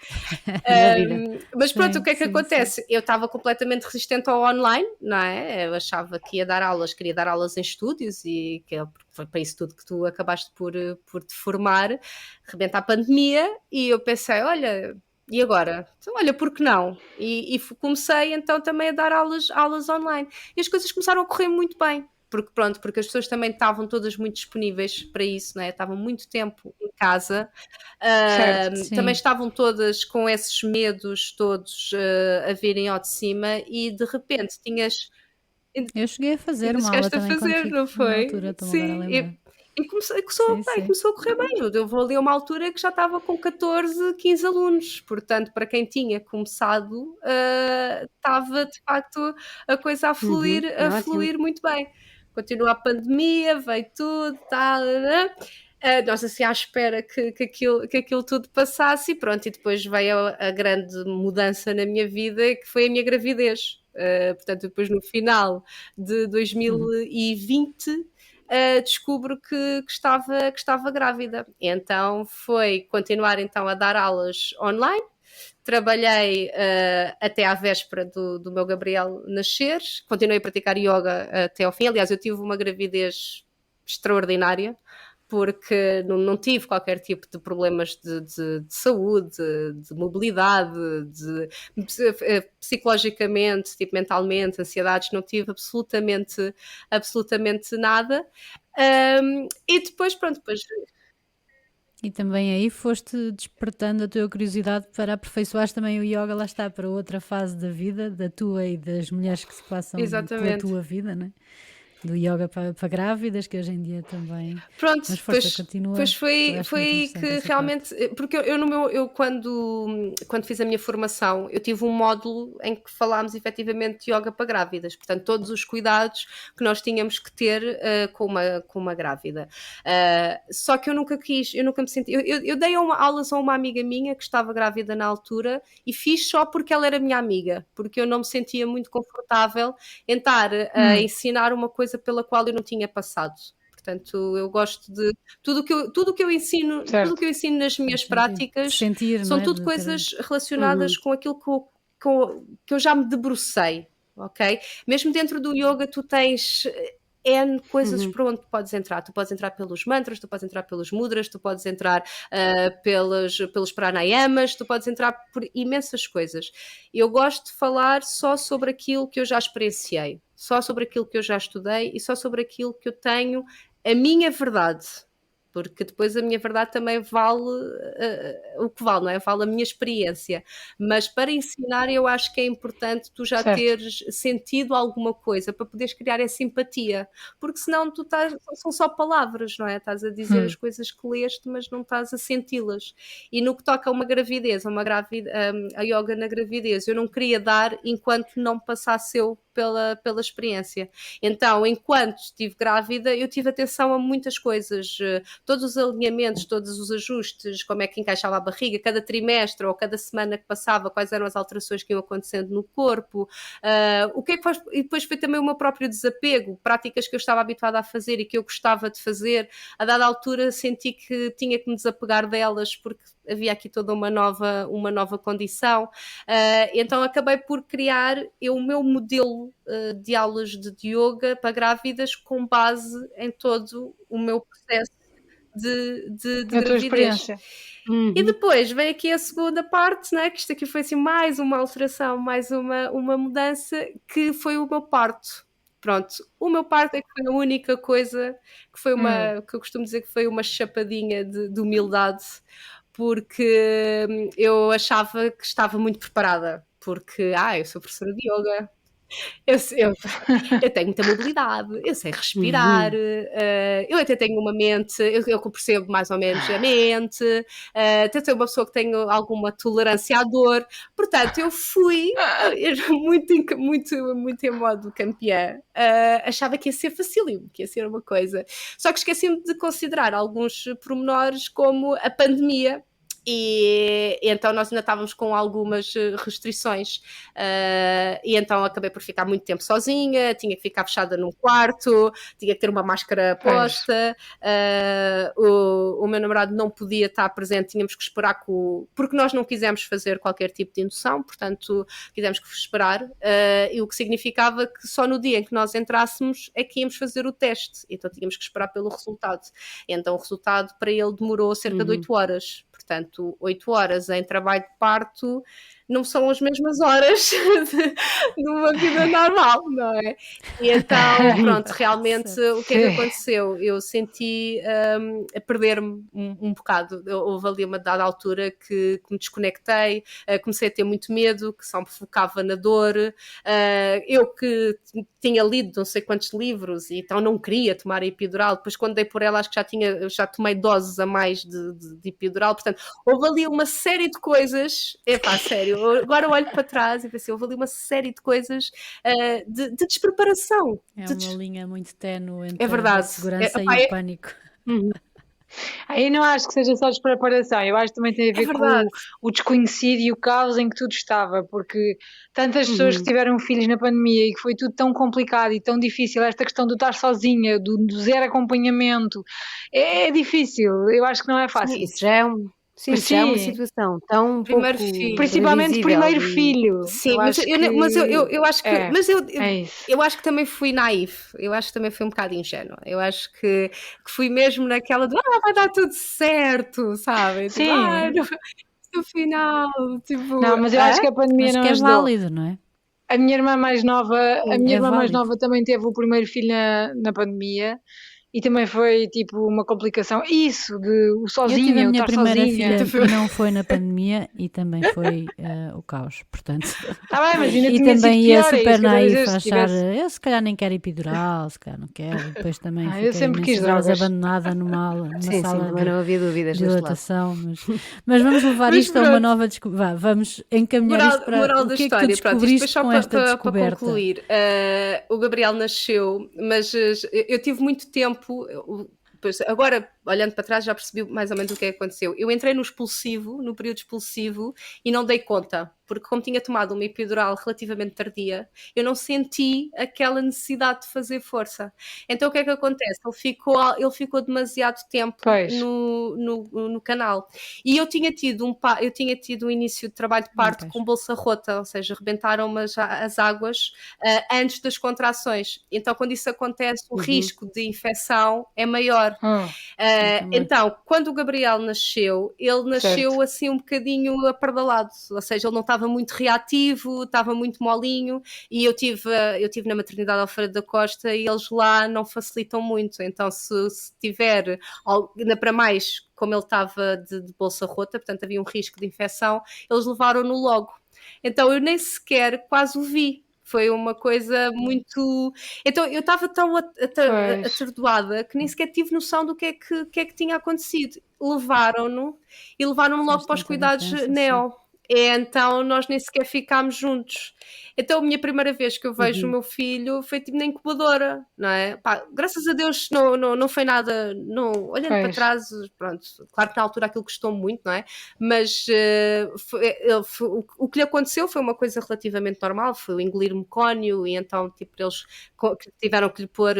mas pronto, o que é que acontece? Eu estava completamente resistente ao online, não é? Eu achava que ia dar aulas, queria dar aulas em estúdios e que foi para isso tudo que tu acabaste por te formar. Rebenta a pandemia e eu pensei, olha... E agora? Então, olha, por que não? E comecei então também a dar aulas online. E as coisas começaram a correr muito bem. Porque as pessoas também estavam todas muito disponíveis para isso, não é? Estavam muito tempo em casa. Também estavam todas com esses medos todos a virem ao de cima e de repente tinhas... Eu cheguei a fazer uma aula também contigo, não foi? na altura, estou-me agora a lembrar. E começou a correr bem. Eu vou ali a uma altura que já estava com 14, 15 alunos. Portanto, para quem tinha começado, estava de facto a coisa a fluir muito bem. Continua a pandemia, veio tudo, tal. Nós assim à espera que aquilo tudo passasse e pronto. E depois veio a grande mudança na minha vida, que foi a minha gravidez. Portanto, depois no final de 2020... descubro que estava grávida. Então foi continuar então a dar aulas online. Trabalhei até à véspera do meu Gabriel nascer. Continuei a praticar yoga até ao fim. Aliás, eu tive uma gravidez extraordinária, porque não tive qualquer tipo de problemas de saúde, de mobilidade, psicologicamente, tipo, mentalmente, ansiedades, não tive absolutamente nada. E depois, pronto, depois... E também aí foste despertando a tua curiosidade para aperfeiçoar também o yoga, lá está, para outra fase da vida, da tua e das mulheres que se passam pela tua vida, não é? Do yoga para grávidas, que hoje em dia também... Pronto, mas força, continua. Pois foi que realmente... Porque eu quando fiz a minha formação, eu tive um módulo em que falámos efetivamente de yoga para grávidas. Portanto, todos os cuidados que nós tínhamos que ter com uma grávida. Só que eu nunca me senti... Eu dei aulas a uma amiga minha que estava grávida na altura e fiz só porque ela era minha amiga. Porque eu não me sentia muito confortável em estar a ensinar uma coisa pela qual eu não tinha passado. Portanto, eu gosto de tudo que eu ensino nas minhas práticas são tudo coisas relacionadas com aquilo que eu já me debrucei, ok? Mesmo dentro do yoga tu tens N coisas por onde tu podes entrar. Tu podes entrar pelos mantras, tu podes entrar pelos mudras, tu podes entrar pelos pranayamas, tu podes entrar por imensas coisas. Eu gosto de falar só sobre aquilo que eu já experienciei, só sobre aquilo que eu já estudei e só sobre aquilo que eu tenho a minha verdade, porque depois a minha verdade também vale o que vale, não é? Vale a minha experiência. Mas para ensinar, eu acho que é importante tu já Certo. teres sentido alguma coisa para poderes criar essa empatia, porque senão tu estás, são só palavras, não é? Estás a dizer as coisas que leste, mas não estás a senti-las. E no que toca a uma gravidez, a yoga na gravidez, eu não queria dar enquanto não passasse eu pela experiência. Então, enquanto estive grávida, eu tive atenção a muitas coisas, todos os alinhamentos, todos os ajustes, como é que encaixava a barriga, cada trimestre ou cada semana que passava, quais eram as alterações que iam acontecendo no corpo, o que é que faz, e depois foi também o meu próprio desapego, práticas que eu estava habituada a fazer e que eu gostava de fazer, a dada altura senti que tinha que me desapegar delas, porque havia aqui toda uma nova condição, então acabei por criar o meu modelo de aulas de yoga para grávidas com base em todo o meu processo de A tua gravidez. experiência. E depois vem aqui a segunda parte, né? Que isto aqui foi assim mais uma alteração, mais uma mudança, que foi o meu parto. Pronto, o meu parto é que foi a única coisa que foi que eu costumo dizer que foi uma chapadinha de humildade, porque eu achava que estava muito preparada, porque eu sou professora de yoga, eu tenho muita mobilidade, eu sei respirar, eu até tenho uma mente, eu percebo mais ou menos a mente, até sou uma pessoa que tenho alguma tolerância à dor, portanto eu fui muito em modo campeã, achava que ia ser facílimo, que ia ser uma coisa, só que esqueci-me de considerar alguns pormenores como a pandemia. E então nós ainda estávamos com algumas restrições, e então acabei por ficar muito tempo sozinha, tinha que ficar fechada num quarto, tinha que ter uma máscara posta, o meu namorado não podia estar presente, tínhamos que esperar porque nós não quisemos fazer qualquer tipo de indução, portanto quisemos que esperar, e o que significava que só no dia em que nós entrássemos é que íamos fazer o teste, então tínhamos que esperar pelo resultado. Então o resultado para ele demorou cerca de 8 horas. Portanto, 8 horas em trabalho de parto não são as mesmas horas de uma vida normal, não é? E então, pronto, realmente o que é que aconteceu? Eu senti a perder-me um bocado. Houve ali uma dada altura que me desconectei, comecei a ter muito medo, que só me focava na dor. Eu que tinha lido não sei quantos livros e então não queria tomar a epidural, depois quando dei por ela acho que já tomei doses a mais de epidural, portanto houve ali uma série de coisas, sério, agora olho para trás e pensei, houve ali uma série de coisas de despreparação. É uma linha muito ténue entre verdade. a segurança e o pânico. Aí não acho que seja só despreparação, eu acho que também tem a ver com o desconhecido e o caos em que tudo estava, porque tantas pessoas que tiveram filhos na pandemia e que foi tudo tão complicado e tão difícil, esta questão de estar sozinha, do zero acompanhamento, é difícil, eu acho que não é fácil. Sim, isso já é uma situação tão primeiro pouco filho. Principalmente primeiro filho. Sim, mas eu acho que eu acho que também fui naive, eu acho que também fui um bocado ingênua, eu acho que fui mesmo naquela de vai dar tudo certo, sabe? Sim. No final, tipo... Não, mas eu acho que a pandemia não ajudou. É válido, não é? A minha irmã mais nova, mais nova também teve o primeiro filho na pandemia. E também foi tipo uma complicação. Isso, de o sozinho, eu tive a minha primeira sozinha. filha não foi na pandemia e também foi o caos, portanto. Bem, mas ainda e tinha também sido ia pior, super naif a achar, tivesse... eu se calhar nem quero epidural, se calhar não quero. Depois também eu sempre quis drogas. Abandonada numa sala também não havia dúvidas de dilatação. Mas vamos levar isto a uma nova descoberta. Vamos encaminhar isto para moral o da que história. É que tu descobriste com esta descoberta? Para concluir, o Gabriel nasceu, mas eu tive muito tempo... Agora, olhando para trás, já percebi mais ou menos o que é que aconteceu. Eu entrei no período expulsivo, e não dei conta, porque como tinha tomado uma epidural relativamente tardia, eu não senti aquela necessidade de fazer força. Então o que é que acontece? Ele ficou demasiado tempo no canal. E eu tinha tido um início de trabalho de parto com bolsa rota, ou seja, rebentaram-me as águas antes das contrações. Então quando isso acontece, o risco de infecção é maior. também. Então, quando o Gabriel nasceu, ele nasceu Certo. assim um bocadinho apardalado, ou seja, ele não estava muito reativo, estava muito molinho, e eu tive na maternidade Alfredo da Costa e eles lá não facilitam muito, então se tiver, ainda para mais, como ele estava de bolsa rota, portanto havia um risco de infecção, eles levaram-no logo. Então eu nem sequer quase o vi. Foi uma coisa muito. Então eu estava tão Pois. atordoada que nem sequer tive noção do que é que tinha acontecido. Levaram-no e levaram-no Faz logo para os tanta cuidados diferença, sim. neo. E então nós nem sequer ficámos juntos. Então a minha primeira vez que eu vejo o Uhum. meu filho foi tipo na incubadora, não é? Pá, graças a Deus não foi nada. Não, olhando para Pois. trás, pronto, claro que na altura aquilo custou muito, não é? Mas o que lhe aconteceu foi uma coisa relativamente normal, foi engolir mecónio e então tipo, eles tiveram que lhe pôr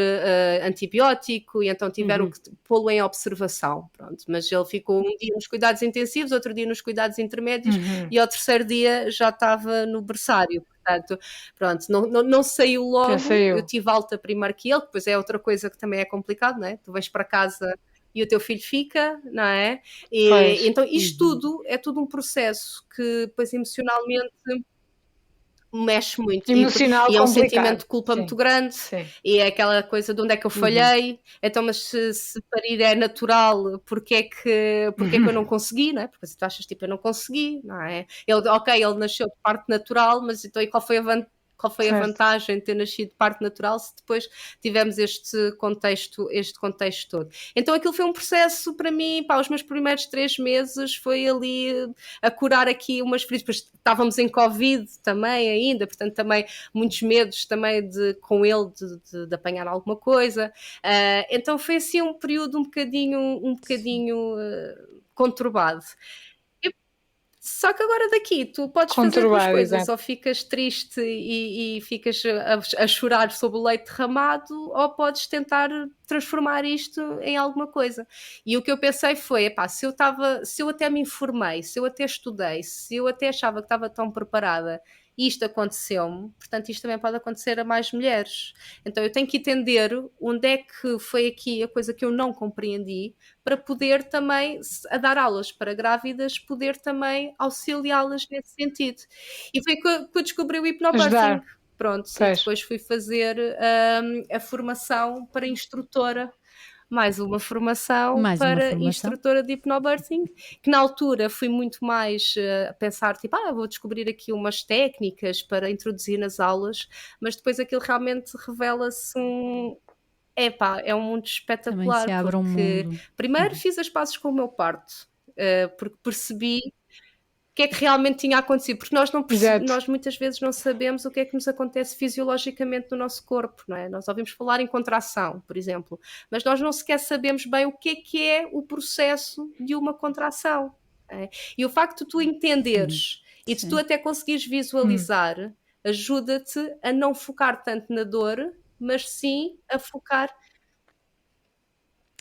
antibiótico e então tiveram que pô-lo em observação, pronto. Mas ele ficou um dia nos cuidados intensivos, outro dia nos cuidados intermédios e ao terceiro dia já estava no berçário. Portanto, pronto, não saiu Já logo, eu saiu. tive alta primeiro que ele, depois é outra coisa que também é complicado, não é? Tu vais para casa e o teu filho fica, não é? Pois. Então isto tudo é tudo um processo que depois emocionalmente mexe muito Emocional e é um complicado. sentimento de culpa Sim. muito grande Sim. e é aquela coisa de onde é que eu falhei, então mas se parir é natural, porque é que eu não consegui, não é? Porque tu achas tipo, eu não consegui, não é? Ele nasceu de parte natural, mas então e qual foi a Certo. vantagem de ter nascido de parte natural se depois tivemos este contexto todo? Então aquilo foi um processo para mim, pá, os meus primeiros 3 meses foi ali a curar aqui umas feridas, depois estávamos em Covid também ainda, portanto também muitos medos também com ele de apanhar alguma coisa, então foi assim um período um bocadinho conturbado. Só que agora daqui tu podes fazer duas Conturbado, coisas, exato. ou ficas triste e ficas a chorar sobre o leite derramado, ou podes tentar transformar isto em alguma coisa. E o que eu pensei foi, epá, se eu até me informei, se eu até estudei, se eu até achava que estava tão preparada, e isto aconteceu-me, portanto isto também pode acontecer a mais mulheres. Então eu tenho que entender onde é que foi aqui a coisa que eu não compreendi, para poder também, a dar aulas para grávidas, poder também auxiliá-las nesse sentido. E foi que eu descobri o hipnobirthing. Ajudar. Pronto, e Pois. depois fui fazer a formação para instrutora. Mais uma formação Mais uma para formação. instrutora de hipnobirthing, que na altura fui muito mais a pensar, tipo, vou descobrir aqui umas técnicas para introduzir nas aulas, mas depois aquilo realmente revela-se é um mundo Também espetacular, se abre um porque mundo. primeiro fiz as pazes com o meu parto, porque percebi o que é que realmente tinha acontecido, porque Exato. nós muitas vezes não sabemos o que é que nos acontece fisiologicamente no nosso corpo, não é? Nós ouvimos falar em contração, por exemplo, mas nós não sequer sabemos bem o que é o processo de uma contração. É? E o facto de tu entenderes e de tu Sim. até conseguires visualizar ajuda-te a não focar tanto na dor, mas sim a focar.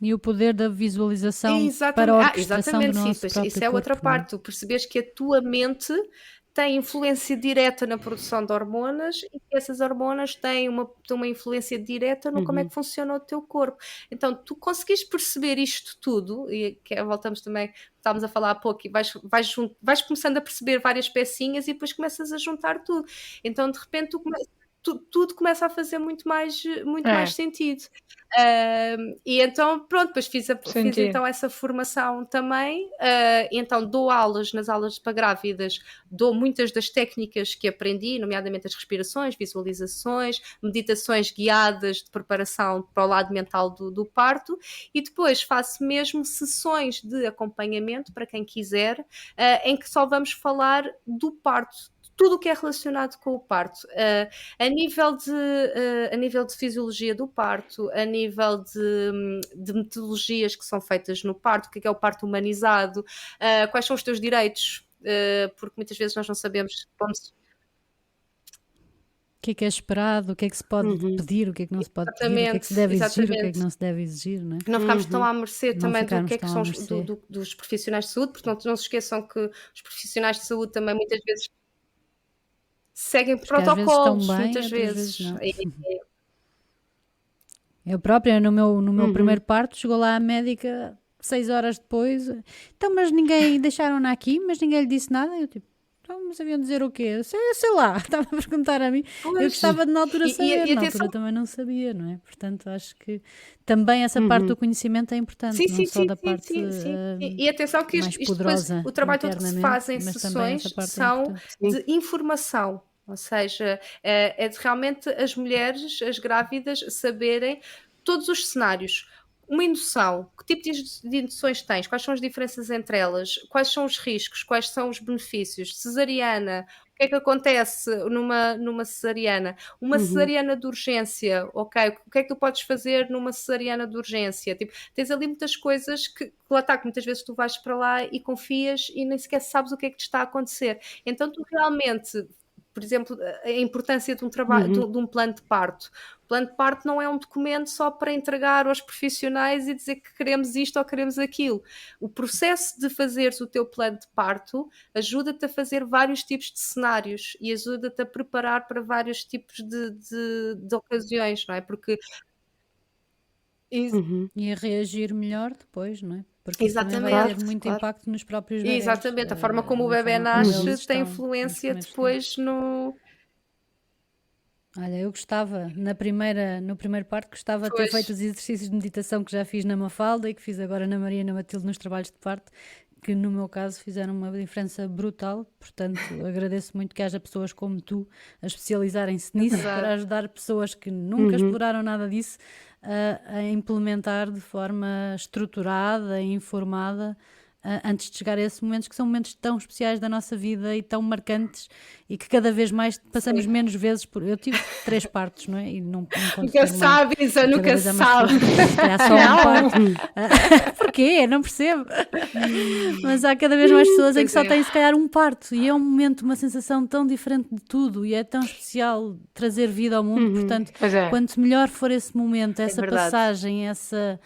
E o poder da visualização para Exatamente, a orquestração do exatamente, sim, nosso pois próprio isso é outra corpo, não é? parte, tu percebes que a tua mente tem influência direta na produção de hormonas e que essas hormonas têm uma influência direta no como é que funciona o teu corpo. Então, tu conseguires perceber isto tudo, e voltamos também, estávamos a falar há pouco, e vais começando a perceber várias pecinhas e depois começas a juntar tudo. Então, de repente, tudo começa a fazer muito mais sentido. E então, pronto, depois fiz então essa formação também, então dou aulas nas aulas para grávidas, dou muitas das técnicas que aprendi, nomeadamente as respirações, visualizações, meditações guiadas de preparação para o lado mental do parto, e depois faço mesmo sessões de acompanhamento para quem quiser, em que só vamos falar do parto, tudo o que é relacionado com o parto, a nível de fisiologia do parto, a nível de metodologias que são feitas no parto, o que é o parto humanizado, quais são os teus direitos, porque muitas vezes nós não sabemos como se... O que é esperado, o que é que se pode pedir, o que é que não se pode pedir, o que é que se deve exigir, o que é que não se deve exigir, não é? Que não ficamos tão à mercê Não também do ficarmos que é que tão à são mercê. dos profissionais de saúde, porque não se esqueçam que os profissionais de saúde também muitas vezes seguem Porque às vezes estão protocolos, bem, muitas outras vezes vezes. não. Eu própria, no meu primeiro parto, chegou lá a médica 6 horas depois. Então, mas ninguém deixaram-na aqui, mas ninguém lhe disse nada. Eu tipo, então, mas sabiam dizer o quê? Eu sei lá, estava a perguntar a mim. Eu Pois. gostava de na altura E, saber, e na atenção. altura também não sabia, não é? Portanto, acho que também essa parte do conhecimento é importante, Sim, não sim, só sim, da sim, parte sim, sim. E atenção que mais isto depois, poderosa o trabalho todo que se faz internamente, em mas também essa sessões parte é são importante. Sim. de informação. Ou seja, é de realmente as mulheres, as grávidas, saberem todos os cenários. Uma indução, que tipo de induções tens? Quais são as diferenças entre elas? Quais são os riscos? Quais são os benefícios? Cesariana, o que é que acontece numa cesariana? Uma cesariana de urgência, ok? O que é que tu podes fazer numa cesariana de urgência? Tipo, tens ali muitas coisas que lá está, que muitas vezes tu vais para lá e confias e nem sequer sabes o que é que te está a acontecer. Então tu realmente, por exemplo, a importância de um trabalho, de um plano de parto. O plano de parto não é um documento só para entregar aos profissionais e dizer que queremos isto ou queremos aquilo. O processo de fazeres o teu plano de parto ajuda-te a fazer vários tipos de cenários e ajuda-te a preparar para vários tipos de ocasiões, não é? Porque E a reagir melhor depois, não é? Porque isso também vai exatamente, ter muito claro. impacto nos próprios bebés, exatamente, a forma como o na bebé forma como eles nasce tem estão nos influência primeiros tempos. depois no. Olha, eu gostava, no primeiro parto, gostava de ter Pois, feito os exercícios de meditação que já fiz na Mafalda e que fiz agora na Maria e na Matilde nos trabalhos de parto, que no meu caso fizeram uma diferença brutal. Portanto, agradeço muito que haja pessoas como tu a especializarem-se nisso para verdade. ajudar pessoas que nunca exploraram nada disso a implementar de forma estruturada e informada. Antes de chegar a esses momentos que são momentos tão especiais da nossa vida e tão marcantes e que cada vez mais passamos Sim. menos vezes por. Eu tive 3 partos, não é? E não conto Nunca ter mais. sabe, Isa, E cada nunca vez há mais sabe. pessoas que têm, se calhar, só um parto. Porquê? Não percebo. Mas há cada vez mais pessoas em que Pois só é, têm, se calhar, um parto. E é um momento, uma sensação tão diferente de tudo. E é tão especial trazer vida ao mundo. Portanto, Pois é. quanto melhor for esse momento, é essa verdade. passagem, essa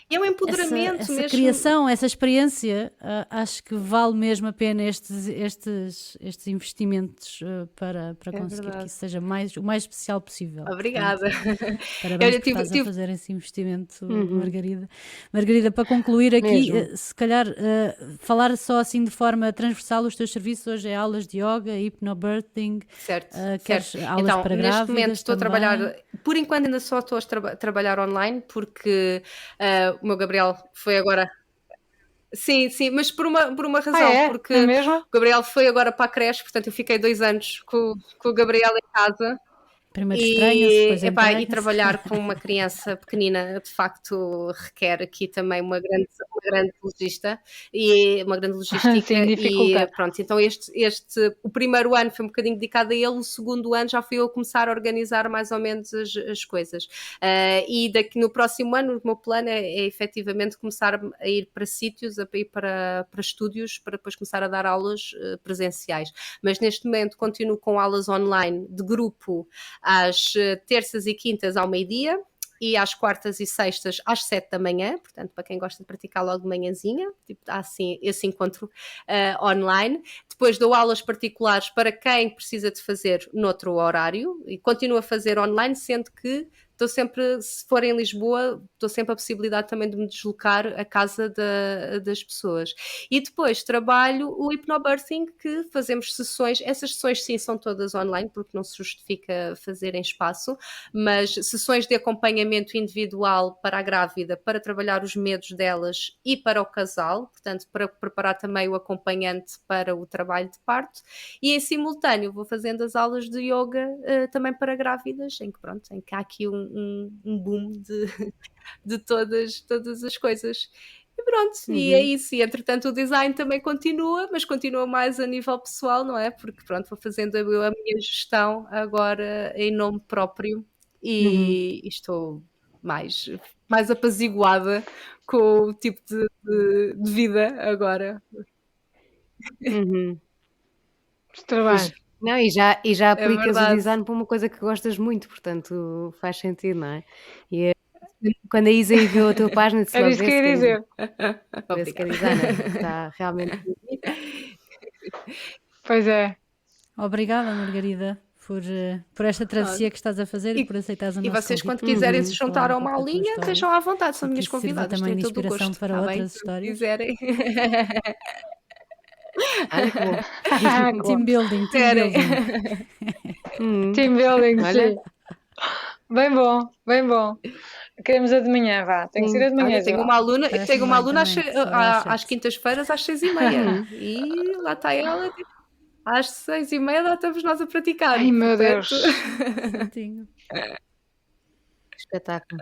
E é um empoderamento mesmo. criação, essa experiência, acho que vale mesmo a pena estes investimentos para É conseguir que verdade. isso seja o mais especial possível. Obrigada. Portanto, parabéns Olha, por estás a fazer esse investimento, Margarida. Margarida, para concluir aqui, Mesmo. se calhar falar só assim de forma transversal, os teus serviços hoje é aulas de yoga, hipnobirthing, certo, queres certo. aulas Então, para neste momento grávidas estou a também? trabalhar, por enquanto ainda só estou a trabalhar online, porque o meu Gabriel foi agora. Sim, sim, mas por uma razão, É? Não é porque mesmo? o Gabriel foi agora para a creche, portanto eu fiquei 2 anos com o Gabriel em casa. Primeiro estranha-se, depois E entrega-se. trabalhar com uma criança pequenina de facto requer aqui também uma grande logista e uma grande logística. Sim, dificulta. E pronto, então o primeiro ano foi um bocadinho dedicado a ele, o segundo ano já fui eu a começar a organizar mais ou menos as coisas. E daqui no próximo ano o meu plano é efetivamente começar a ir para sítios, a ir para estúdios, para depois começar a dar aulas presenciais. Mas neste momento continuo com aulas online de grupo às terças e quintas ao meio-dia e às quartas e sextas às 7 da manhã, portanto para quem gosta de praticar logo de manhãzinha, tipo, há assim esse encontro online. Depois dou aulas particulares para quem precisa de fazer noutro horário e continuo a fazer online, sendo que estou sempre, se for em Lisboa, estou sempre a possibilidade também de me deslocar à casa das pessoas. E depois trabalho o hypnobirthing, que fazemos sessões, essas sessões sim são todas online, porque não se justifica fazer em espaço, mas sessões de acompanhamento individual para a grávida, para trabalhar os medos delas e para o casal, portanto para preparar também o acompanhante para o trabalho de parto, e em simultâneo vou fazendo as aulas de yoga também para grávidas, em que há aqui um boom de todas as coisas. E pronto, e é isso. E entretanto o design também continua, mas continua mais a nível pessoal, não é? Porque pronto, vou fazendo a minha gestão agora em nome próprio e estou mais apaziguada com o tipo de vida agora. De trabalho. Não, e já É aplicas o verdade. design para uma coisa que gostas muito, portanto faz sentido, não é? E quando a Isa enviou a tua página, disse Era logo isso que eu ia dizer. esse que é Obrigada. designer, está realmente. Pois é. Obrigada, Margarida. por esta travessia que estás a fazer e por aceitares o E nosso vocês, quando convite. quiserem Vamos se falar juntar a um uma pouco da tua aulinha, história. estejam à vontade, são E que minhas isso sirva convidadas, também têm de todo o inspiração gosto, para está bem? outras Se histórias. quiserem. Olha que bom. Team building, team Quiserem. building. Team building, Olha. sim. Bem bom, bem bom. Queremos a de manhã, vá. Tem que ser a de manhã, Olha, tenho João. uma aluna, eu Parece-me tenho uma bem aluna também, só dá às às 7. quintas-feiras às 6h30 e lá está ela, tipo, às 6h30 lá estamos nós a praticar. Ai, meu Deus. Certinho. Espetáculo.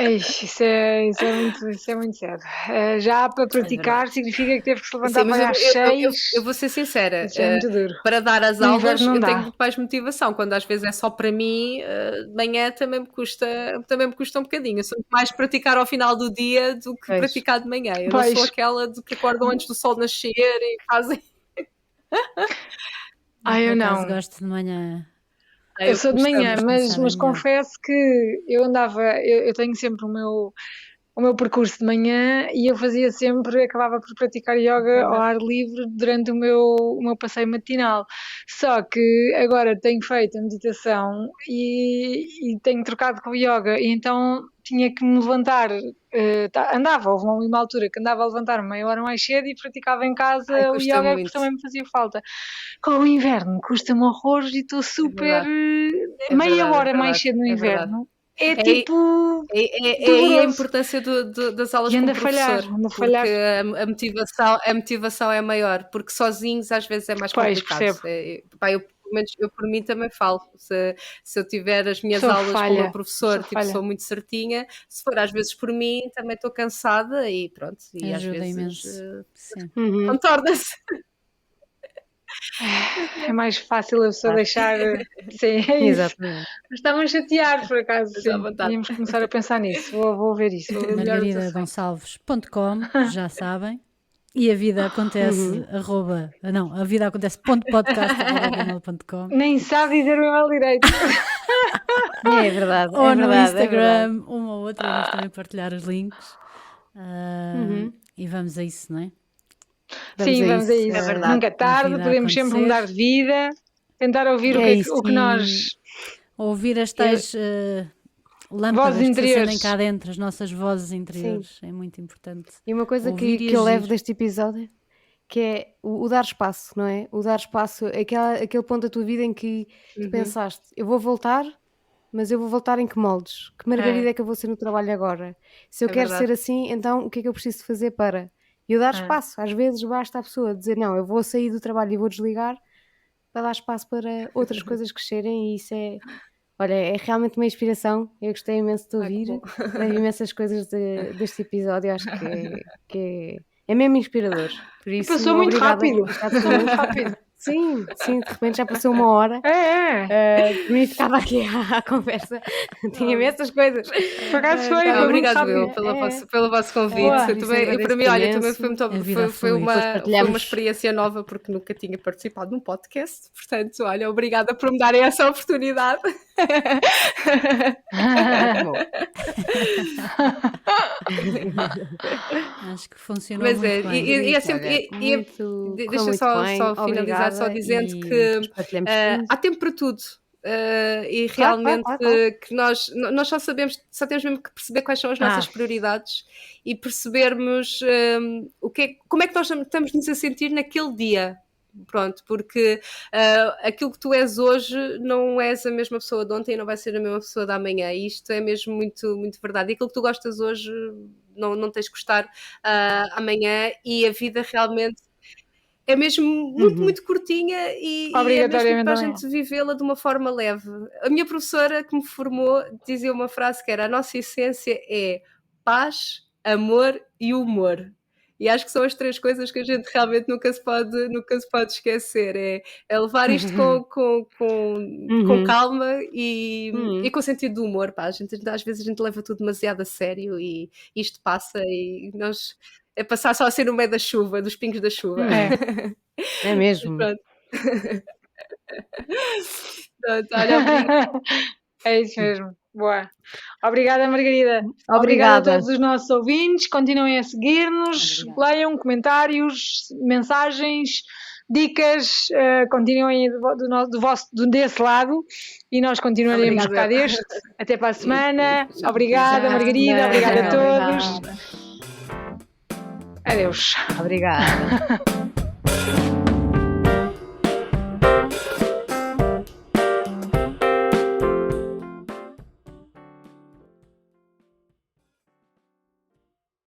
Isso é muito cedo. Já para praticar significa que teve que se levantar Sim, mas para às eu 6. vou ser sincera, Isso é muito duro. para dar as No aulas inverno não eu dá. tenho muito mais motivação, quando às vezes é só para mim, de manhã também me custa um bocadinho. Eu sou muito mais praticar ao final do dia do que Pois. praticar de manhã. Eu não sou Pois. aquela de que acordam antes do sol nascer e fazem. Eu Por acaso não. gosto de manhã. Eu sou de manhã, Estamos mas começar melhor. confesso que eu tenho sempre o meu percurso de manhã e eu fazia sempre, acabava por praticar yoga ao ar livre durante o meu passeio matinal. Só que agora tenho feito a meditação e tenho trocado com o yoga, e então tinha que me levantar. Houve uma altura que andava a levantar-me meia hora mais cedo e praticava em casa Ai, o custa yoga, muito. porque também me fazia falta. Com o inverno custa-me horrores e estou super. É Meia verdade, hora é mais verdade, cedo no é verdade. inverno. É É- tipo. É aí a doloroso. importância das aulas E com anda o a falhar, professor, anda a porque falhar. a motivação é maior, porque sozinhos às vezes é mais Pois, complicado. percebo. Pá, pelo menos eu por mim também falo. Se eu tiver as minhas Sou aulas com o meu falha, professor, sou tipo, falha. sou muito certinha. Se for às vezes por mim, também estou cansada e pronto. E às Ajuda vezes imenso. Sim. contorna-se. É mais fácil a pessoa Claro. deixar. Sim, é isso. Exatamente. Mas estavam a chatear, por acaso, Mas à sim. vontade. Tínhamos que começar a pensar nisso. Vou ver isso. Vou ver melhor o desafio. margaridagonçalves.com, já sabem. E a vida acontece a vida acontece .podcast@gmail.com Nem sabe dizer o e-mail direito. É verdade, ou é no verdade, é verdade. Instagram, uma ou outra, vamos também partilhar os links. E vamos a isso, não é? Sim, vamos a isso. É verdade. Nunca é tarde, vida a podemos sempre acontecer. mudar de vida, tentar ouvir É o que nós. Ouvir as tais lâmpadas Vozes que se acendem interiores. cá dentro, as nossas vozes interiores. É muito importante. E uma coisa Ouvir que e eu levo agir. deste episódio, que é o dar espaço, não é? O dar espaço, aquele ponto da tua vida em que tu pensaste, eu vou voltar, mas eu vou voltar em que moldes? Que Margarida é que eu vou ser no trabalho agora? Se eu É quero verdade. ser assim, então o que é que eu preciso fazer para? E eu dar espaço. Às vezes basta a pessoa dizer, não, eu vou sair do trabalho e vou desligar para dar espaço para outras coisas crescerem, e isso é... Olha, é realmente uma inspiração. Eu gostei imenso de Ai, que ouvir. bom. Levo imensas coisas deste episódio. Acho que é mesmo inspirador. Por isso, Passou muito obrigada. rápido. Está Passou tudo. muito rápido. Sim, de repente já passou uma hora. Por mim ficava aqui à conversa. Tinha imensas coisas. Por acaso foi Ficava muito Obrigado rápido. eu pelo vosso convite. Boa. Eu também, Isso para mim, olha, também agradeço foi, muito, A vida foi flui. uma partilhamos. experiência nova, porque nunca tinha participado num podcast. Portanto, olha, obrigada por me darem essa oportunidade. Bom. Acho que funcionou Mas muito é, bem. e é sempre. Muito, Deixa correu muito só bem, finalizar, só obrigada, dizendo e que depois partilhamos tudo. há tempo para tudo. E Claro, realmente claro. que nós só temos mesmo que perceber quais são as nossas prioridades e percebermos como é que nós estamos-nos a sentir naquele dia. Pronto, porque aquilo que tu és hoje não és a mesma pessoa de ontem e não vai ser a mesma pessoa da amanhã. E isto é mesmo muito, muito verdade. E aquilo que tu gostas hoje não tens de gostar amanhã, e a vida realmente é mesmo muito, muito curtinha e é mesmo para a gente vivê-la de uma forma leve. A minha professora que me formou dizia uma frase que era: a nossa essência é paz, amor e humor. E acho que são as 3 coisas que a gente realmente nunca se pode esquecer. É levar isto com calma e com sentido de humor. Pá. Às vezes a gente leva tudo demasiado a sério e isto passa e nós... É passar só a ser no meio da chuva, dos pingos da chuva. É mesmo. Pronto, olha, obrigada. É isso mesmo. Boa. Obrigada, Margarida. Obrigada. Obrigada a todos os nossos ouvintes. Continuem a seguir-nos. Obrigada. Leiam comentários, mensagens. dicas, continuem desse lado e nós continuaremos cá deste. Até para a semana. Obrigada, Margarida. Obrigada a todos. Adeus. Obrigada.